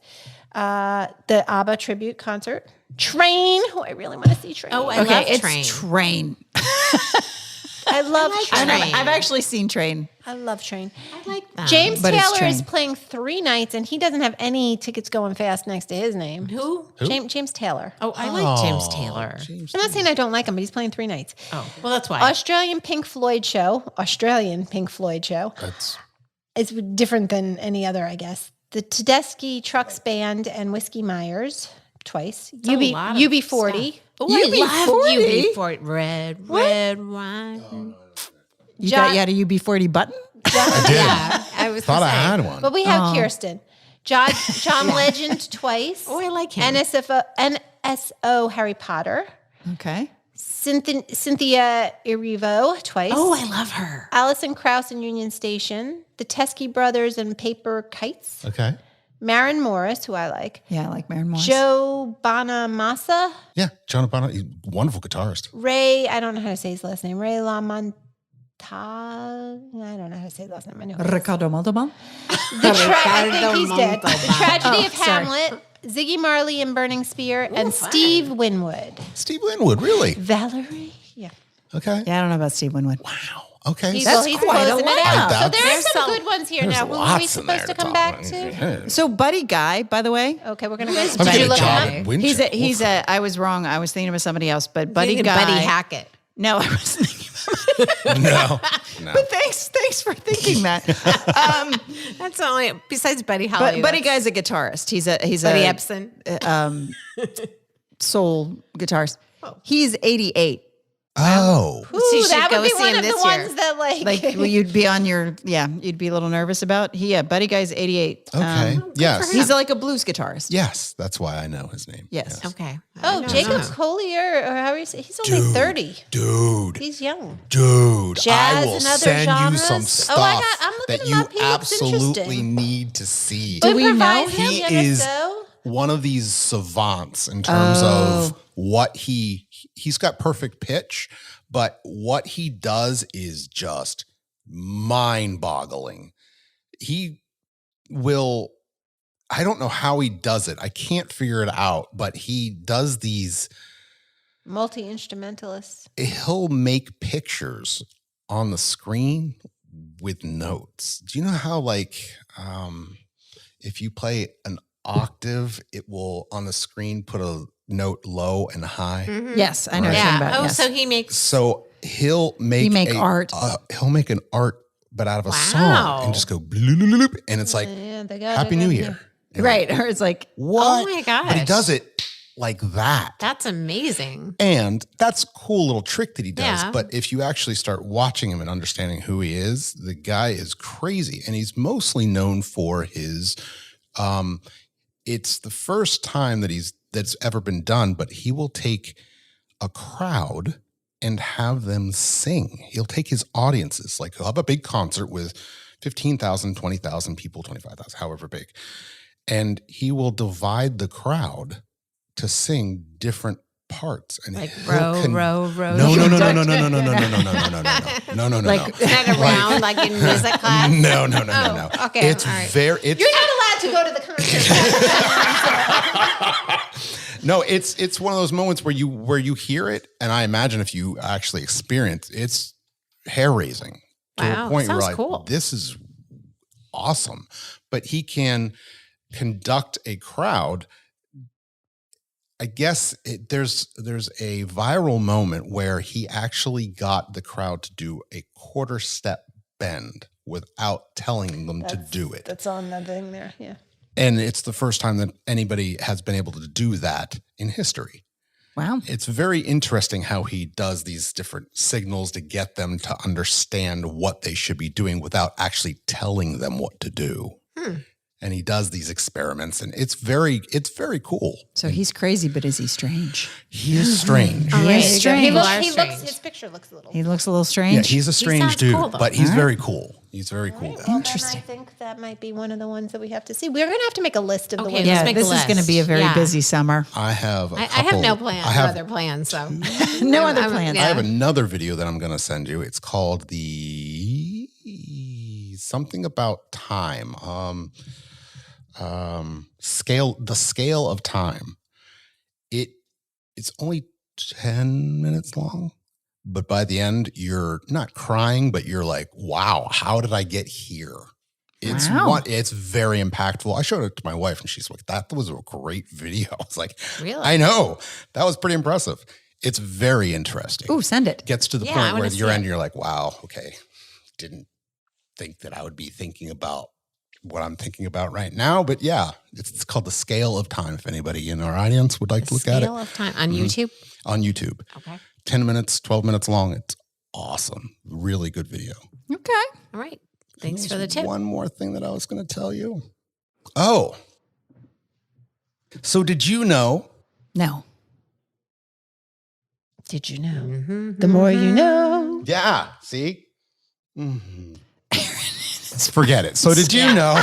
The ABBA tribute concert. Train, who I really want to see. Train. Oh, I Okay, love it's Train. Train. I love like Train. Train. I've actually seen Train. I love Train. I like that. James But it's Taylor is Train. playing 3 nights, and he doesn't have any tickets going fast next to his name. Who? James Taylor. Oh, I like James Taylor. I'm not saying I don't like him, but he's playing 3 nights. Oh, well, that's why. Australian Pink Floyd show. That's It's different than any other, I guess. The Tedeschi Trucks Band and Whiskey Myers twice. a lot of UB40. Oh, I love UB40? UB40. Red wine. You thought you had a UB40 button? Yeah, I was thought I gonna say. had one. But we have Kirsten. John Legend twice. Oh, I like him. NSO Harry Potter. Okay. Cynthia Erivo twice. Oh, I love her. Allison Krauss and Union Station. The Teskey Brothers and Paper Kites. okay. Marin Morris, who I like. Yeah, I like Maren Morris. Joe Bonamassa. Yeah, John Abana, he's a wonderful guitarist. Ray, I don't know how to say his last name. Ray LaMontagne. I don't know how to say his last name. I know who it is. Ricardo Montalban. I think he's dead. The Tragedy of sorry. Hamlet. Ziggy Marley and Burning Spear. And Steve Winwood. Steve Winwood, really? Valerie. Yeah. Okay. Yeah, I don't know about Steve Winwood. Wow. Okay. He's That's closing quite a it lineup. out. So That's- there are some There's good ones here There's now. Who are we lots in there supposed to come back to? to? So Buddy Guy, by the way, Okay, we're going to go. I'm Did you getting a look job him at up? Winchester. he's a, I was wrong. I was thinking of somebody else, but Buddy Thinking Guy. Buddy Hackett. No, I was thinking No. But thanks for thinking that. That's the only, besides Buddy Holly. But Buddy Guy's a guitarist. He's Buddy a Epson. soul guitarist. He's 88. Oh. Ooh, So you should that go would be see one him of the this year. ones that Like well, you'd be on your you'd be a little nervous about. Buddy Guy's 88. Okay. Yes. He's like a blues guitarist. Yes. That's why I know his name. Yes. Okay. Oh, Jacob Collier, or how you say? He's only 30. Dude. He's young. Dude. Jazz I will and other send you genres? some Oh, stuff I'm looking that him you up. He looks absolutely interesting. need to see. Do we know? Improvise him, He the is NSO? one of these savants in terms of what he's got perfect pitch, but what he does is just mind-boggling. He will, I don't know how he does it. I can't figure it out, but he does these, Multi-instrumentalist. he'll make pictures on the screen with notes. Do you know how if you play an octave, it will on the screen put a note low and high. Yes, I know what you're Yeah. talking about. Oh, yes. so he makes. So he'll make art. He'll make an art, but out of a song, Wow. and just go bloop, and it's like Yeah, they got Happy it New in Year. here. Right. Or it's like, What? Oh my gosh. But he does it like that. That's amazing. And that's a cool little trick that he does. Yeah. But if you actually start watching him and understanding who he is, the guy is crazy. And he's mostly known for his it's the first time that's ever been done, but he will take a crowd and have them sing. He'll take his audiences, like he'll have a big concert with 15,000, 20,000 people, 25,000, however big. And he will divide the crowd to sing different parts. And Like he'll row. No. Like- Kind of round, like in music class. No. Oh, okay, It's all right. it's You're not allowed to go to the concert. no, it's one of those moments where you hear it, and I imagine if you actually experience it's hair raising to Wow, a point where sounds like cool. this is awesome. But he can conduct a crowd. I guess there's a viral moment where he actually got the crowd to do a quarter step bend without telling them to do it. That's on the thing there. Yeah. And it's the first time that anybody has been able to do that in history. wow. It's very interesting how he does these different signals to get them to understand what they should be doing without actually telling them what to do. And he does these experiments, and it's very cool. So he's crazy, but is he strange? He is strange. He Right. is strange. People are strange. His picture looks a little. He looks a little Yeah, strange. he's a strange sounds dude, cool, though. but he's All right. very cool. He's very cool. Well, Interesting. then I think that might be one of the ones that we have to see. We're going to have to make a list of the Okay, ones. yeah, let's make a this is going to list. be a very Yeah. busy summer. I have a I have couple- no plans, I have, other plans. So No other I'm- plans. I have another video that I'm going to send you. It's called the something about time. The scale of time. It's only 10 minutes long, but by the end you're not crying, but you're like, wow, how did I get here? Wow. It's very impactful. I showed it to my wife and she's like, that was a great video. I was like, Really? I know. That was pretty impressive. It's very interesting. Ooh, send it. Gets to the Yeah, I point wanna where see you're it. end, you're like, wow, okay. Didn't think that I would be thinking about what I'm thinking about right now, but yeah, it's called The Scale of Time. If anybody in our audience would like to look at it Scale of time on YouTube. on YouTube, Okay. 10 minutes, 12 minutes long. It's awesome. Really good video. Okay. All right. Thanks for There's the tip. One more thing that I was going to tell you. Oh, so did you know? No. Did you know? Mm-hmm. The more you know. Yeah. See? Mhm. Forget it. So did you know?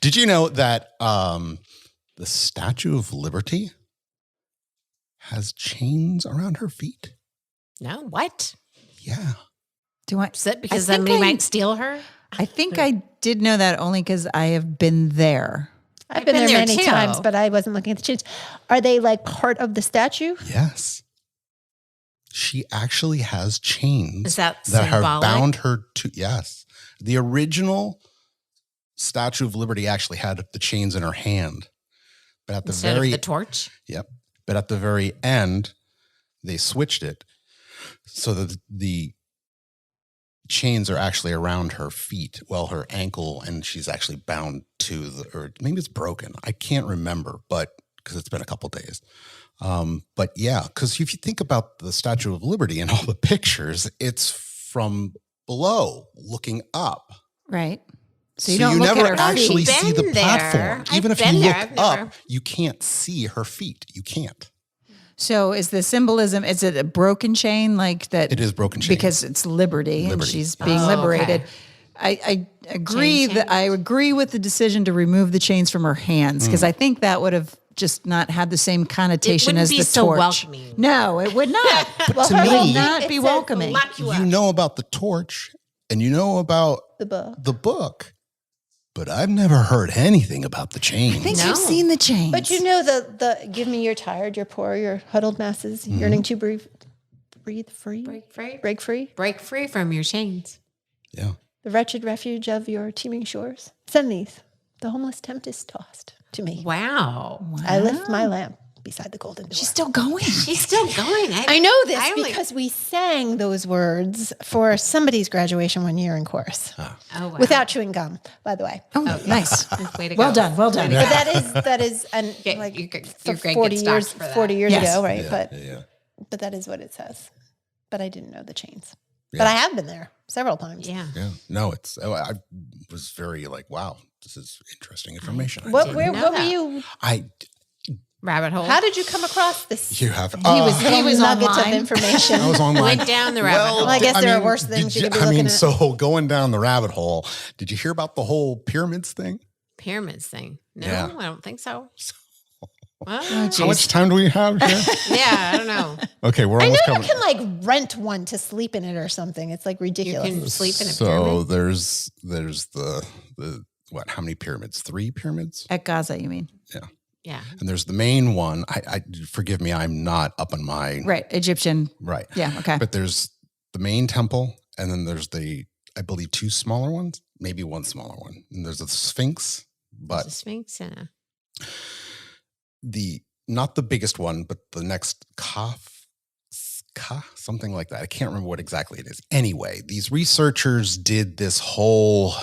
Did you know that the Statue of Liberty has chains around her feet? No, what? Yeah. Do I? Is that because I then think we I- might steal her? I think I did know that only because I have been there. I've been there there many too. times, but I wasn't looking at the chains. Are they like part of the statue? Yes. She actually has chains Is that have symbolic? bound her to. Yes. The original Statue of Liberty actually had the chains in her hand. But at the Instead very of the torch? Yep. But at the very end, they switched it so that the chains are actually around her feet, well, her ankle, and she's actually bound to or maybe it's broken. I can't remember, but because it's been a couple days. But yeah, because if you think about the Statue of Liberty and all the pictures, it's from below looking up. Right. So So you you, don't look at never her actually feet. see the Been there. platform. I've Even if you been look there. I've up, never- you can't see her feet. You can't. So is the symbolism, is it a broken chain like that? It is broken chain. Because it's liberty, and Liberty, she's yes. being Oh, liberated. okay. I agree Chain. that I agree with the decision to remove the chains from her hands Mm. because I think that would have just not had the same connotation wouldn't as be the so torch. welcoming. No, it would not. But to it me, would not be It says welcoming. lock you you up. know about the torch and you know about The book. the book, but I've never heard anything about the chains. I think No. I've seen the chains. But you know the give me you're tired, you're poor, you're huddled masses, yearning to breathe free. Break free. Break free. Break free from your chains. Yeah. The wretched refuge of your teeming shores. Send these. The homeless tempest tossed to me. Wow. I lift my lamp beside the golden door. She's still going. She's still going. I know this I only- because we sang those words for somebody's graduation one year in chorus. Oh, wow. Without chewing gum, by the way. Oh, nice. Way to Well go. done. Well done. But that is and Yeah, like your for grade 40 gets years docked for that. 40 years Yes. ago, right? Yeah. But that is what it says. But I didn't know the chains. Yeah. But I have been there several times. Yeah. Yeah. No, I was very like, wow, this is interesting information. What didn't where know what were that. you Rabbit hole. how did you come across this? You have. He was nuggets online. of information. I was online. Went down the rabbit hole. I guess there are worse things you could be looking at. So going down the rabbit hole, did you hear about the whole pyramids thing? Pyramids thing. No, Yeah. I don't think so. Oh, How geez. much time do we have here? Yeah, I don't know. Okay, we're I know almost you coming. can like rent one to sleep in it or something. It's like You ridiculous. can sleep in a So pyramid. there's the what? How many pyramids? 3 pyramids. At Gaza, you mean? Yeah. And there's the main one. I forgive me, I'm not up on my Right. Egyptian. right. Yeah. Okay. But there's the main temple, and then there's I believe 2 smaller ones, maybe 1 smaller one. And there's a Sphinx, There's but a Sphinx and not the biggest one, but the next something like that. I can't remember what exactly it is. Anyway, these researchers did this whole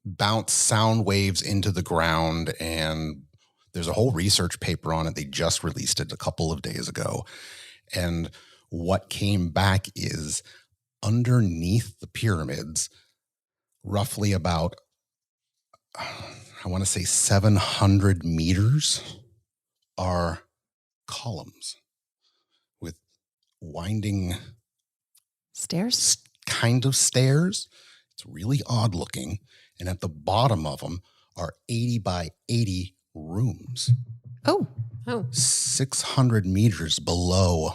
bounce sound waves into the ground, and there's a whole research paper on it. They just released it a couple of days ago. And what came back is underneath the pyramids, roughly about, I want to say 700 meters are columns with winding Stairs? kind of stairs. It's really odd looking. And at the bottom of them are 80 by 80 rooms, Oh, 600 meters below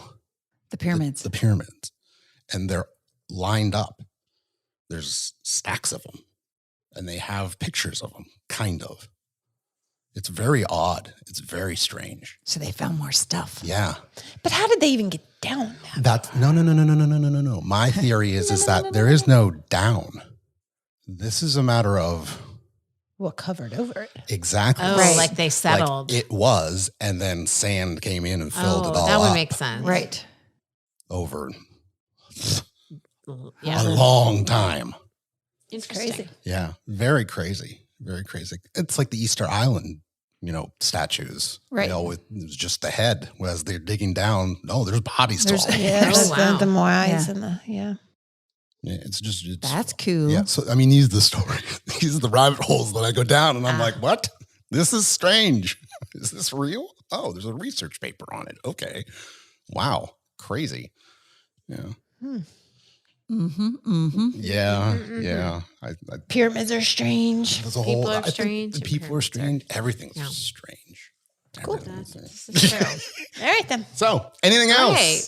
the pyramids. the pyramids. And they're lined up. There's stacks of them. And they have pictures of them, kind of. It's very odd. It's very strange. So they found more stuff. Yeah. But how did they even get down? That's no. My theory is that there is no down. This is a matter of What covered over it? exactly. Oh, Right. like they settled. Like it was, and then sand came in and filled it all that would up make sense. Right. over Yeah. a long time. Interesting. Crazy. Yeah, very crazy, very crazy. It's like the Easter Island, statues. Right. It was just the head. As they're digging down, there's bodies There's- still. Yeah, Oh, wow. the Moais Yeah. and the Yeah, it's That's cool. Yeah, so I mean, these are the story. These are the rabbit holes that I go down, and I'm like, "What? This is strange. Is this real? Oh, there's a research paper on it. Okay, wow, crazy. Yeah, Mm-hmm. Mm-hmm. yeah. I pyramids are strange. there's a People whole. are I think strange the and people are pyramids are- strange. Everything's Yeah. strange. Cool. Everything's strange. This is true. All right then. So, anything else? Right.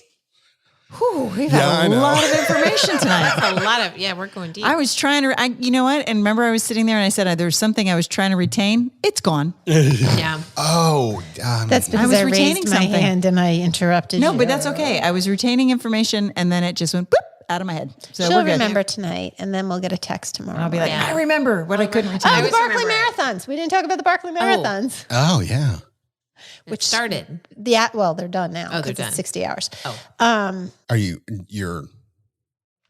Whew, we've Yeah, I had a know. lot of information tonight. That's a lot of, we're going deep. I was trying to, you know what? And remember, I was sitting there and I said, there's something I was trying to retain. It's gone. yeah. Oh, That's because was I retaining raised my something. hand and I interrupted No, you. but that's okay. I was retaining information and then it just went boop out of my head. So She'll we're good. remember tonight, and then we'll get a text tomorrow. I'll be like, Yeah. I remember what I couldn't retain. oh, the always Barkley remember it. Marathons. We didn't talk about the Barkley Marathons. Oh, yeah. Which started. Well, they're done now. Oh, they're 'cause done. It's 60 hours. Oh. You're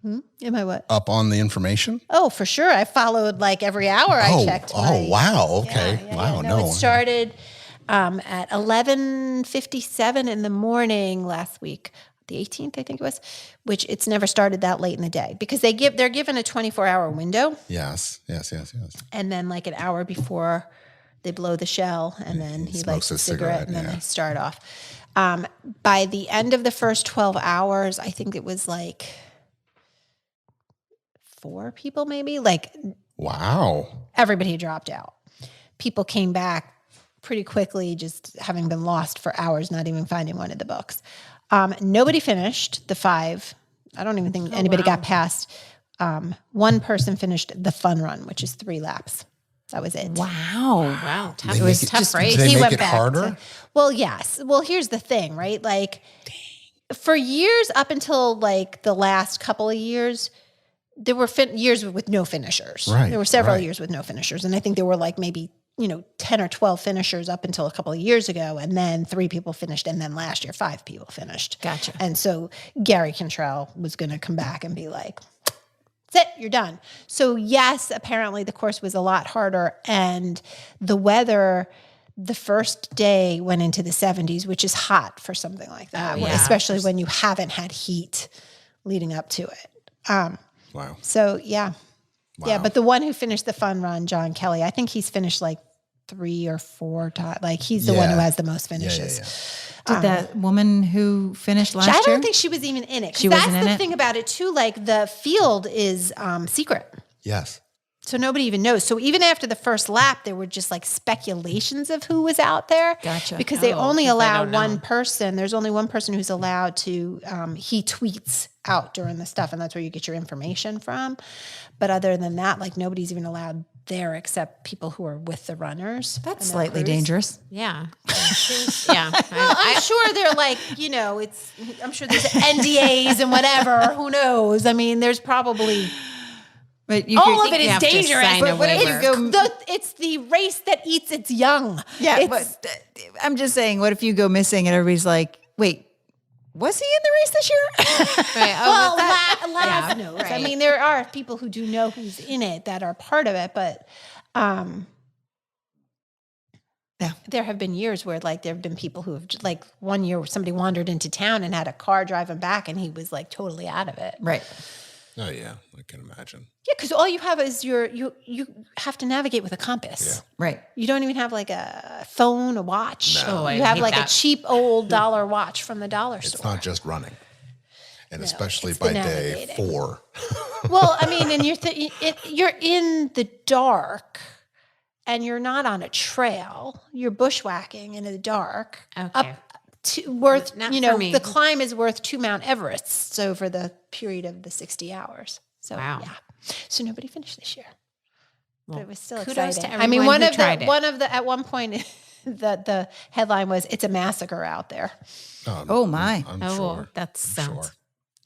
Am I what? up on the information? Oh, for sure. I followed like every hour I checked. Oh, wow. Okay. Yeah, wow. yeah. No, it started at 11:57 in the morning last week, the 18th, I think it was. Which it's never started that late in the day because they're given a 24-hour window, Yes. and then like an hour before they blow the shell, and then he lights smokes a a cigarette, and then cigarette, they start off. By the end of the first 12 hours, I think it was like 4 people, maybe. Like Wow. everybody dropped out. People came back pretty quickly, just having been lost for hours, not even finding one of the books. Nobody finished the 5. I don't even think anybody got past. One person finished the fun run, which is 3 laps. That was it. Wow. Wow. Tough. They It was make it- tough, just- right? do they He make went it back harder? Well, yes. Well, here's the thing, right? Like for years up until like the last couple of years, there were years with no finishers. Right, There were several right. years with no finishers. And I think there were like maybe, 10 or 12 finishers up until a couple of years ago. And then 3 people finished. And then last year, 5 people finished. Gotcha. And so Gary Cantrell was going to come back and be like, that's it, you're done. So yes, apparently the course was a lot harder. And the weather, the first day went into the 70s, which is hot for something like that, yeah. especially when you haven't had heat leading up to it. Wow. So yeah. Yeah, Wow. but the one who finished the fun run, John Kelly, I think he's finished like 3 or 4 times. Like he's the one who Yeah. has the most finishes. Did that woman who finished last I year? don't think she was even in it. 'Cause She wasn't that's in the it? thing about it too. Like the field is secret. Yes. So nobody even knows. So even after the first lap, there were just like speculations of who was out there. Gotcha. Because they Oh, only 'cause they allow don't know. one person. There's only one person who's allowed to, he tweets out during the stuff, and that's where you get your information from. But other than that, like nobody's even allowed there except people who are with the runners. That's and their slightly crews. dangerous. Yeah. Yeah. Well, I'm sure they're like, I'm sure there's NDAs and whatever. Who knows? I mean, there's probably But you all could- of it you is have to dangerous. sign a But waiver. it's the race that eats its young. Yeah, It's- but I'm just saying, what if you go missing and everybody's like, wait, was he in the race this year? Right. Oh, well, but Laz yeah, knows. I right. mean, there are people who do know who's in it that are part of it, but Yeah. there have been years where like there have been people who have like one year where somebody wandered into town and had a car driving back and he was like totally out of it. Right. Oh yeah, I can imagine. Yeah, because all you have is you have to navigate with a compass. Right. You don't even have like a phone, a watch. No. Oh, I You have hate like that. a cheap old dollar watch from the dollar It's store. not just running, and especially it's the by day navigating. 4. Well, I mean, and you're in the dark, and you're not on a trail. You're bushwhacking in the dark. Okay. Up to worth, Not for me. the climb is worth 2 Mount Everests over the period of the 60 hours. So Wow. yeah, so nobody finished this year. But it was still kudos to exciting. I mean, everyone who tried it. at one point, the headline was, "It's a massacre out there." Oh, my. I'm Oh, sure. that sounds. Sure.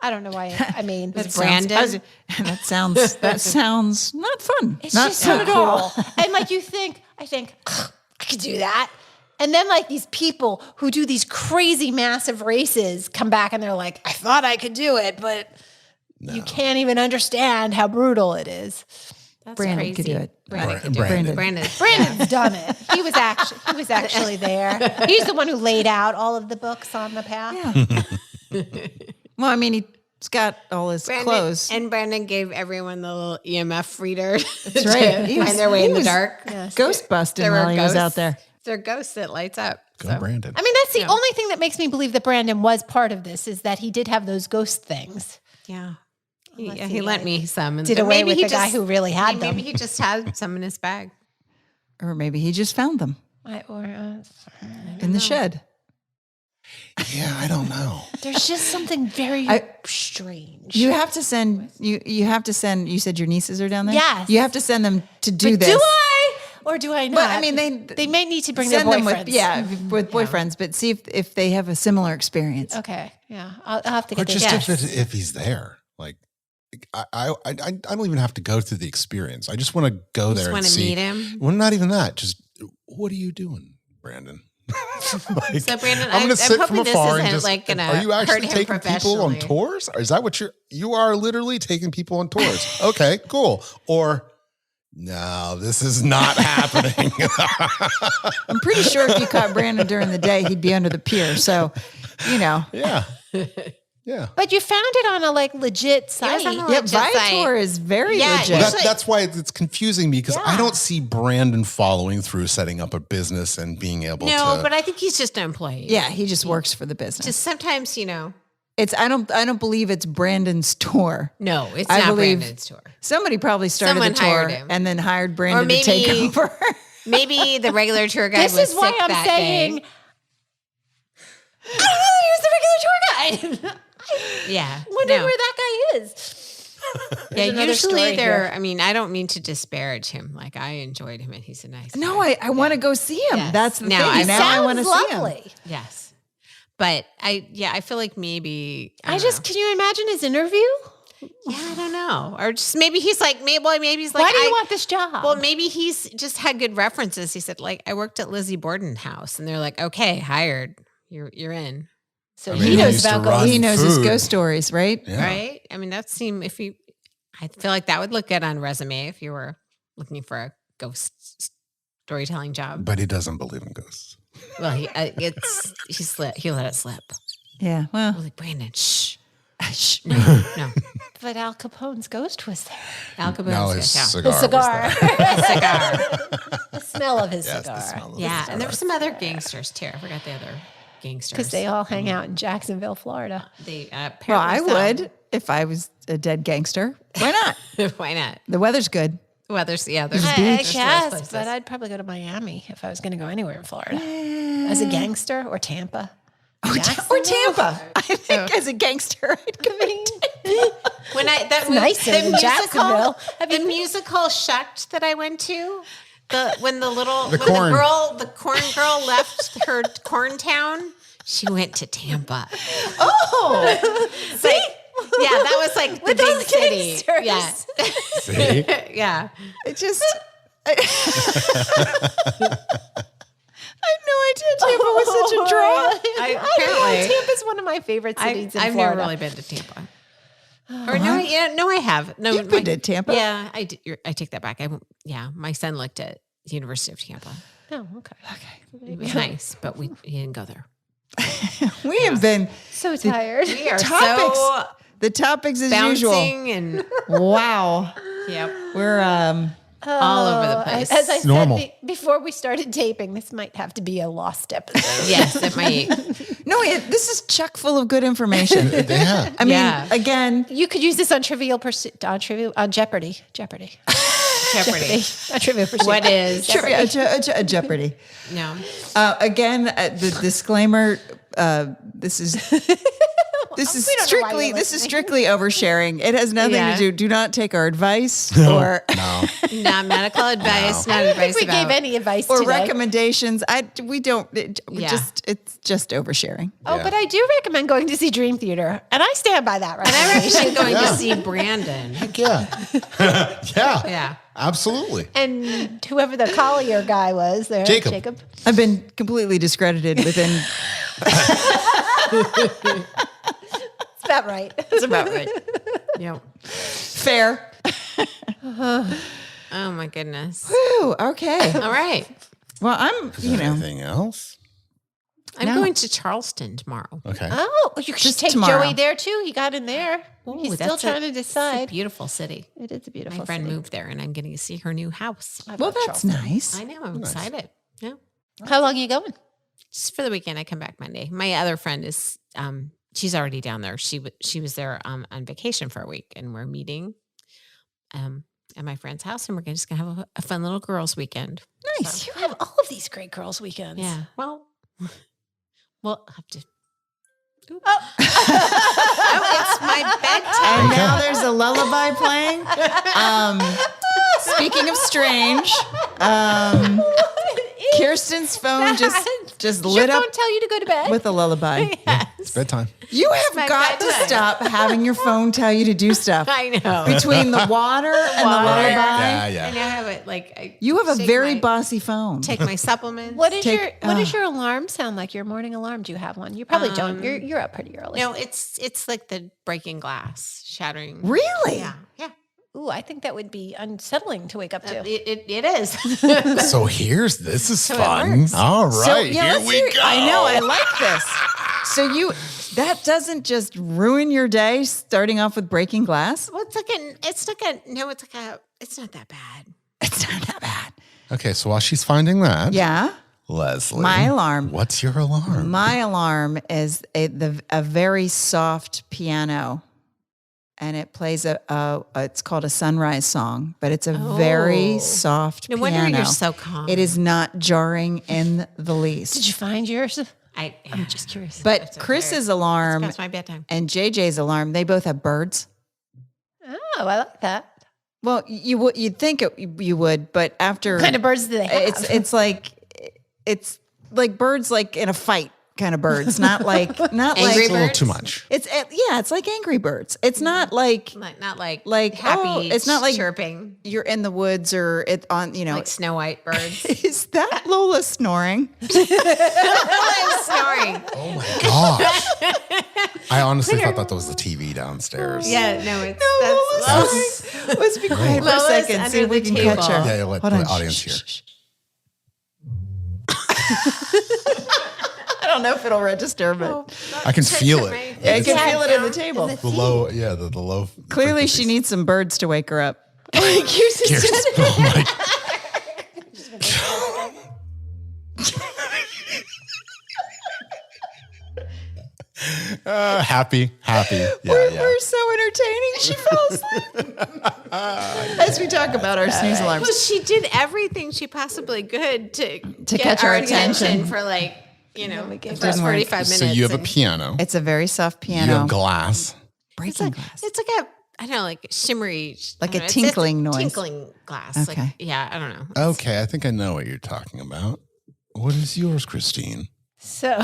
I don't know why. I mean, Was it's Brandon? That sounds not fun. It's not just so so cool. cool. And like I think I could do that. And then like these people who do these crazy massive races come back and they're like, I thought I could do it, but you can't even understand how brutal it is. That's Brandon crazy. could do it. Brandon could do Brandon. it. Brandon. Brandon's done it. He was actually there. He's the one who laid out all of the books on the path. Yeah. Well, I mean, he's got all his clothes. And Brandon gave everyone the little EMF reader. That's right. He Find was- their way he in the was- dark. Yes. Ghost busting There while were he was out ghosts. there. They're ghosts that lights up. Go Brandon. I mean, that's the only thing that makes me believe that Brandon was part of this is that he did have those ghost things. Yeah. Unless He he, lent like, me some. And did but away maybe with he the guy who really had them. Maybe he just had some in his bag. Or maybe he just found them in the shed. Yeah, I don't know. There's just something very strange. You have to send you have to send. You said your nieces are down there. Yes. You have to send them to do But this. do I or do I not? Well, I mean, they might need to bring their send them boyfriends. with boyfriends, but see if they have a similar experience. Okay. Yeah. I'll have to Or get this. just Yes. if he's there, like I don't even have to go through the experience. I just want to go there and want to see. meet him. Well, not even that. Just what are you doing, Brandon? Like, So Brandon, I'm going to sit from hoping this afar and isn't just. like gonna Are you hurt actually him taking people on professionally. tours? Or is that what you are literally taking people on tours? Okay, cool. Or no, this is not happening. I'm pretty sure if you caught Brandon during the day, he'd be under the pier. So, Yeah. Yeah. But you found it on a like legit site. on a Yeah, legit site. Viator is very Yeah, legit. usually- Well, that's why it's confusing me because I don't see Brandon following through setting up a business and being able No, to. but I think he's just an employee. Yeah, he just works for the business. Just sometimes, It's I don't believe it's Brandon's tour. no, it's I not believe- Brandon's tour. Somebody probably started Someone the tour hired him. and then hired Brandon maybe- to take over. Maybe the regular tour guide This was is why sick I'm that saying day. I don't know who's the regular tour guide. Yeah. Wonder no. where that guy is. Yeah, another usually story they're, here. I mean, I don't mean to disparage him. Like, I enjoyed him and he's a nice No, guy. I want to go see him. Yes. That's the Now, thing. I- Now I want to Sounds see him. lovely. Yes. But I feel like maybe. I don't just, know. can you imagine his interview? Yeah, I don't know. Or just maybe he's like, maybe he's like, Why do you want this job? Well, maybe he's just had good references. He said, like, I worked at Lizzie Borden's house, and they're like, okay, hired. You're in. So I mean, he he knows used to about run ghosts. He knows his food. ghost stories, right? Yeah. Right? I mean, that seemed I feel like that would look good on resume if you were looking for a ghost storytelling job. But he doesn't believe in ghosts. Well, he let it slip. Yeah. I Well, was like, Brandon, shh. shh. No. But Al Capone's ghost was there. Al Capone's No, good, his yeah. cigar. The cigar. Was Cigar. The smell of his Yes, cigar. the smell of Yeah, his and there were cigar. some other gangsters too. I forgot the other gangsters. Because they all hang out in Jacksonville, Florida. They Well, I apparently would if I was a dead gangster. Why not? some. Why not? The weather's good. Well, there's I there's guess, places. but I'd probably go to Miami if I was going to go anywhere in Florida. As a gangster or Tampa. Or Tampa. I think as a gangster, I'd go to when that nicer than Jacksonville. the musical Shucked that I went to, when the corn girl left her corn town, she went to Tampa. Oh, See? Yeah, that was like the With big those city. gangsters. Yeah, See? yeah. it just. I had no idea Tampa was such a draw. I Apparently, Tampa's one of my favorite cities in I've Florida. never really been to Tampa. Or no, I have. No, You've been to Tampa? Yeah, I did. I take that back. My son looked at the University of Tampa. Oh, okay. It was nice, but he didn't go there. We have been So tired. We are topics. so The topics as usual. bouncing and Wow. yep, Wewe're all over the place. As I normal. said before we started taping, this might have to be a lost episode. yes, it might. this is chock full of good information. Yeah. I mean, Yeah. again, You could use this on Trivial Pursuit, on Jeopardy. Jeopardy. On Trivial Pursuit. What is a Jeopardy. no? Again, the disclaimer. This is you're strictly oversharing. It has nothing Yeah. to do. Do not take our advice or No. Not medical advice. Not I don't advice think we about. gave any advice or today. recommendations. We don't. Yeah. It's just oversharing. Oh, Yeah. but I do recommend going to see Dream Theater, and I stand by that. And I recommendation. recommend going to see Brandon. Heck yeah. Yeah. Yeah. Absolutely. And whoever the Collier guy was there, Jacob. I've been completely discredited within. That's about right. That's about right. Yep. Fair. Oh my goodness. Whew, okay. All right. Well, I'm. Anything else? I'm No. going to Charleston tomorrow. Okay. Oh, you should Just take tomorrow. Joey there too. He got in there. He's still trying to It's a decide. beautiful city. It is a beautiful My friend city. moved there, and I'm getting to see her new house. I Well, love that's Charleston. nice. I know. I'm excited. Yeah. How long are you going? Just for the weekend. I come back Monday. My other friend is she's already down there. She was there on vacation for a week, and we're meeting at my friend's house, and we're just gonna have a fun little girls' weekend. Nice. You have all of these great girls' weekends. Yeah. Well, we'll have to. Oh, it's my bedtime. And now there's a lullaby playing. Speaking of strange, Kirsten's phone just Does lit your up phone tell you to go to bed? with a lullaby. It's bedtime. You have my got to bedtime. stop having your phone tell you to do stuff. I know. Between the water and the Water. lullaby, Yeah, I yeah. now have it like you have a take very my- bossy phone. take my supplements. What is Take- your alarm sound like? Your morning alarm? Do you have one? You probably don't. You're up pretty early. No, it's like the breaking glass, shattering. Really? Yeah, yeah. Ooh, I think that would be unsettling to wake up to. It is. So this is it fun. works. All right, So, yeah, here let's we hear- go. I know, I like this. So that doesn't just ruin your day starting off with breaking glass? Well, it's not that bad. It's not that bad. Okay, so while she's finding that, Yeah. Leslie, My alarm. What's your alarm? My alarm is a very soft piano, and it plays it's called a sunrise song, but it's a very soft No piano. wonder you're so calm. It is not jarring in the Did least. you find yours? I'm Just curious. But Chris's alarm past my bedtime. and JJ's alarm, they both have birds. Oh, I like that. Well, you'd think you would, but after What kind of birds do they have? it's like birds like in a fight. kind of birds, not like Angry It's a little Birds? too much. it's like Angry Birds. It's not like Not like happy. happy. It's not like chirping you're in the woods or it on. like Snow White birds. Is that Lola snoring? I'm snoring. Oh my gosh. I honestly thought that was the TV downstairs. Yeah, no, it's Lola's that's snoring. Let's be quiet for a Lola's second. See if under we the can catch her. table. Yeah, let Hold the on. audience Shh, hear. shh, shh. I don't know if it'll register, but I can feel it. I can feel it in the table. The low, yeah, the low. Clearly, she needs some birds to wake her up. Like you just Here's, said. oh my, happy. Yeah, We're so entertaining. She fell asleep. As we talk about our snooze alarms. Well, she did everything she possibly could to get catch our attention. for like, the first didn't work. 45 minutes. So you have a and piano. It's a very soft You piano. have glass. Breaking glass. It's like I don't know, like shimmery. Like I don't a know, it's tinkling noise. Tinkling glass. Okay. Like, yeah, I don't know. Okay, I think I know what you're talking about. What is yours, Christine? So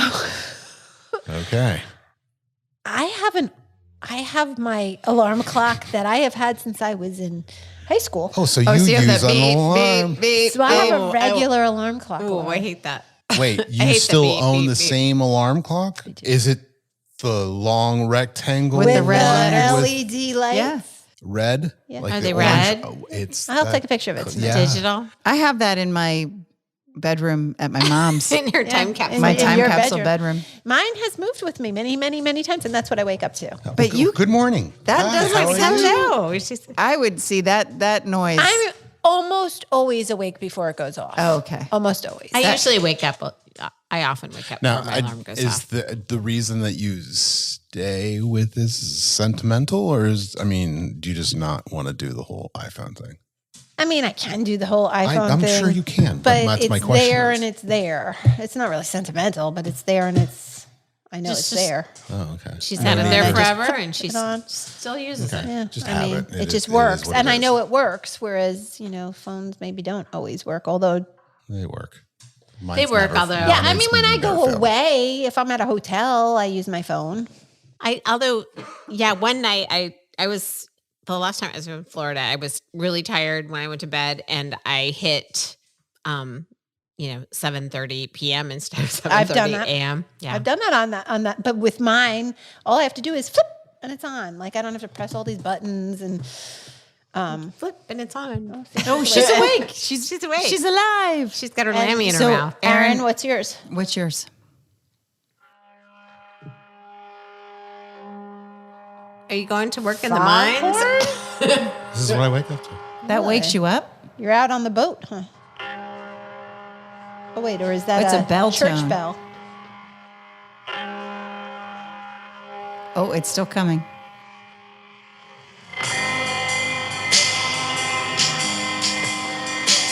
Okay. I have my alarm clock that I have had since I was in high school. Oh, so Oh, you so you have use that an beep, alarm. beep, beep. So I have Oh, a regular alarm clock. Oh, alarm. I hate that. Wait, hate you the still beep, own beep, the beep. same alarm clock? Is it the long rectangle With the red one letters? with LED lights. Yeah. red? Yeah. Like Are the they orange- red? Oh, it's I'll that- take a picture of it. Yeah. Digital I have that in my bedroom at my mom's. in her time capsule. My in time your capsule bedroom. Mine has moved with me many, many, many times, and that's what I wake up to. But you, Good morning. That Hi, doesn't how are sound you? No, she's I would see that noise. I'm almost always awake before it goes off. Oh, okay. Almost always. I usually wake up. I often wake up Now, before my alarm goes is off. the reason that you stay with this sentimental, or do you just not want to do the whole iPhone thing? I mean, I can do the whole iPhone I'm thing. sure you can, but but that's it's my question there is- and it's there. It's not really sentimental, but it's there and I know it's there. Oh, okay. She's had it there I just forever, put and she it on. still uses it. Yeah, Just I have mean, it. it It just is works, what and it I is. know it works. Whereas phones maybe don't always work. Although, They work. They Mine's work, never- although- yeah, I mine's mean, when I go never failed. away, if I'm at a hotel, I use my phone. One night I was the last time I was in Florida, I was really tired when I went to bed, and I hit 7:30 p.m. instead of I've done 7:30 that. a.m. Yeah. I've done that on that, but with mine, all I have to do is flip and it's on. Like I don't have to press all these buttons and. Flip and it's on. Oh, she's awake. She's awake. She's alive. She's got her And lammy in her so- mouth. Aaron, what's yours? What's yours? Are you going to work in the mines? This is what I wake up to. That wakes you up? You're out on the boat, huh? Oh wait, or is that It's a bell church tone. bell? Oh, it's still coming.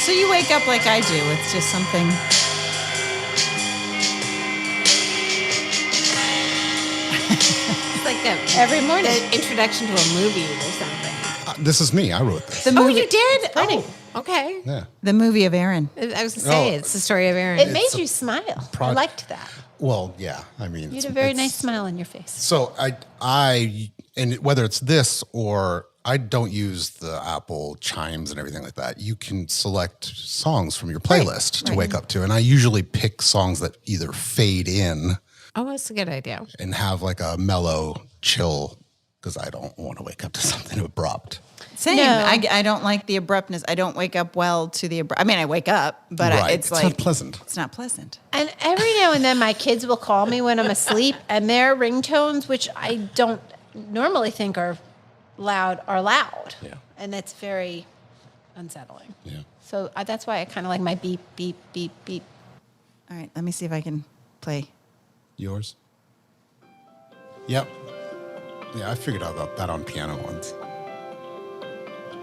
So you wake up like I do. It's just something. It's like Every morning. the introduction to a movie or something. This is me. I wrote this. The Oh, movie, you did? Oh, okay. Yeah. the movie of Aaron. I was going to say, Oh. it's the story of Aaron. It made you smile. I prod- liked that. Well, yeah. I mean, You had a very nice smile on your face. So whether it's this or I don't use the Apple chimes and everything like that. You can select songs from your playlist to wake up to, and I usually pick songs that either fade in Oh, that's a good idea. and have like a mellow chill because I don't want to wake up to something abrupt. Same. No. I don't like the abruptness. I don't wake up well to the abrupt. I mean, I wake up, but Right. it's It's like not pleasant. It's not pleasant. And every now and then my kids will call me when I'm asleep and their ringtones, which I don't normally think are loud, are loud. Yeah. And that's very unsettling. Yeah. So that's why I kind of like my beep, beep, beep, beep. All right, let me see if I can play. Yours? Yep. Yeah, I figured out that on piano once.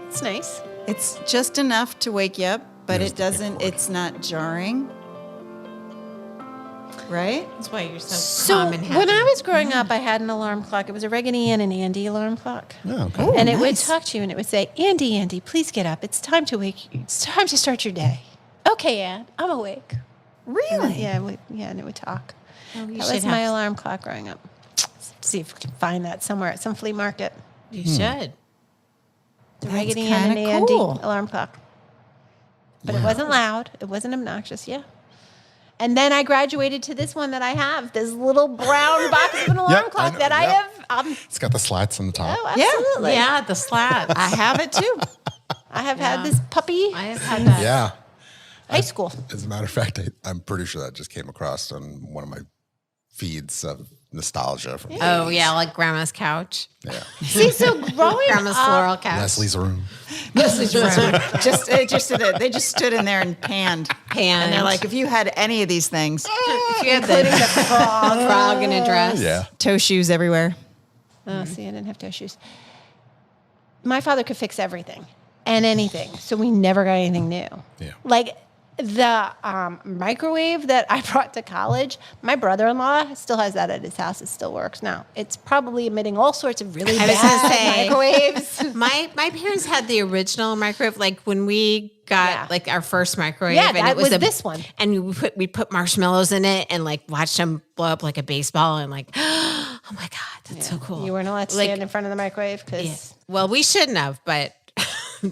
It's nice. It's just enough to wake you up, but There's it the big doesn't. chord. It's not jarring, right? That's why you're so, So calm and happy. when I was growing up, I had an alarm clock. It was a Raggedy Ann and Andy alarm clock. Yeah, okay. And it would nice. talk to you and it would say, Andy, please get up. It's time to wake you. It's time to start your day. Okay, Ann, I'm awake. Really? Yeah, and it would talk. Oh, you That should was my have- alarm clock growing up. See if we can find that somewhere at some flea market. You should. The That's Raggedy Ann and kinda Andy cool. alarm clock. But it wasn't loud. It wasn't obnoxious. Yeah. And then I graduated to this one that I have, this little brown box of an alarm Yep, I clock know, that I yep. have. It's got the slats on the top. Oh, Yeah. absolutely. Yeah, the slats. I have it too. I have had this puppy I have had that. Yeah. high school. As a matter of fact, I'm pretty sure that just came across on one of my feeds of nostalgia from Oh yeah, like grandma's couch, yeah. See, so growing grandma's up, floral couch. Leslie's room. Leslie's room. They just stood in there and panned. And they're like, if you had any of these things, if you had the frog in a dress. Yeah. toe shoes everywhere. oh, see, I didn't have toe shoes. My father could fix everything and anything, so we never got anything new. Yeah. Like the microwave that I brought to college, my brother-in-law still has that at his house. It still works now. It's probably emitting all sorts of really I was gonna bad say. microwaves. My parents had the original microwave, like when we got Yeah. like our first microwave. Yeah, and that it was was this one. And we put marshmallows in it and like watched them blow up like a baseball and like, oh my god, that's so cool. You weren't allowed to Like- stand in front of the microwave because Yeah. Well, we shouldn't have, but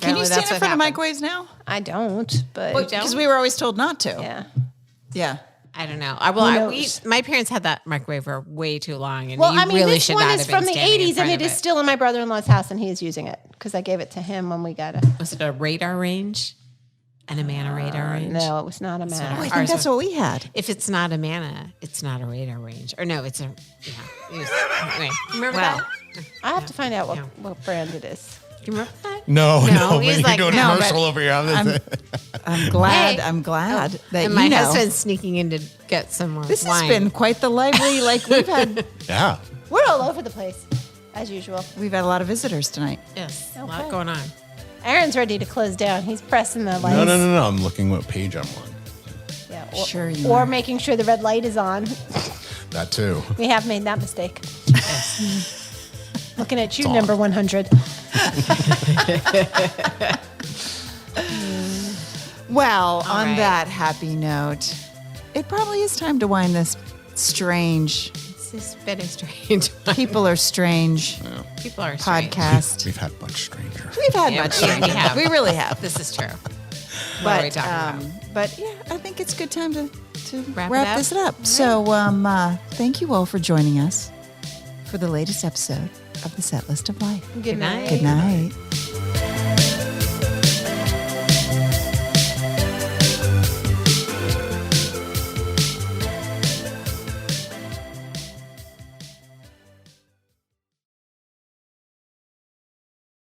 Can you stand in front of microwaves now? I don't. But Because we were always told not to. yeah. Yeah. I don't know. knows? My parents had that microwave for way too long, and Well, you I mean, really this should one not is have been from the standing in 80s, and front it of is still in my brother-in-law's house, and he is using it because I gave it to him when we got it. Was it a radar range? An Amana radar range? No, it was not a Oh, I matter. think Ours that's were- what we had. If it's not Amana, it's not a radar range. Or no, it's a anyway. Remember Wow. that? I have to find out Yeah. what brand it is. You remember that? No, No, but he's you're like, doing no, a commercial over here. I'm glad. Hey. I'm glad that And you my know. husband's sneaking in to get some more This wine. has been quite the lively. Like we've had Yeah. We're all over the place, as usual. a lot of visitors tonight. yes, a Okay. lot going on. Aaron's ready to close down. He's pressing the lights. No. I'm looking what page I'm on. Yeah, Sure you or are. making sure the red light is on. That too. We have made that mistake. Looking at you, It's on. number 100. Well, All on right. that happy note, it probably is time to wind this strange. It's just been a strange one. People are strange People are strange. podcast. We've had much stranger. We've had Yeah, much we strange. have. We really have. This is true. What are we But talking about? but yeah, I think it's a good time to Wrap wrap, it up? this up. So thank you all for joining us for the latest episode of the Set List of Life. Good night. Good night.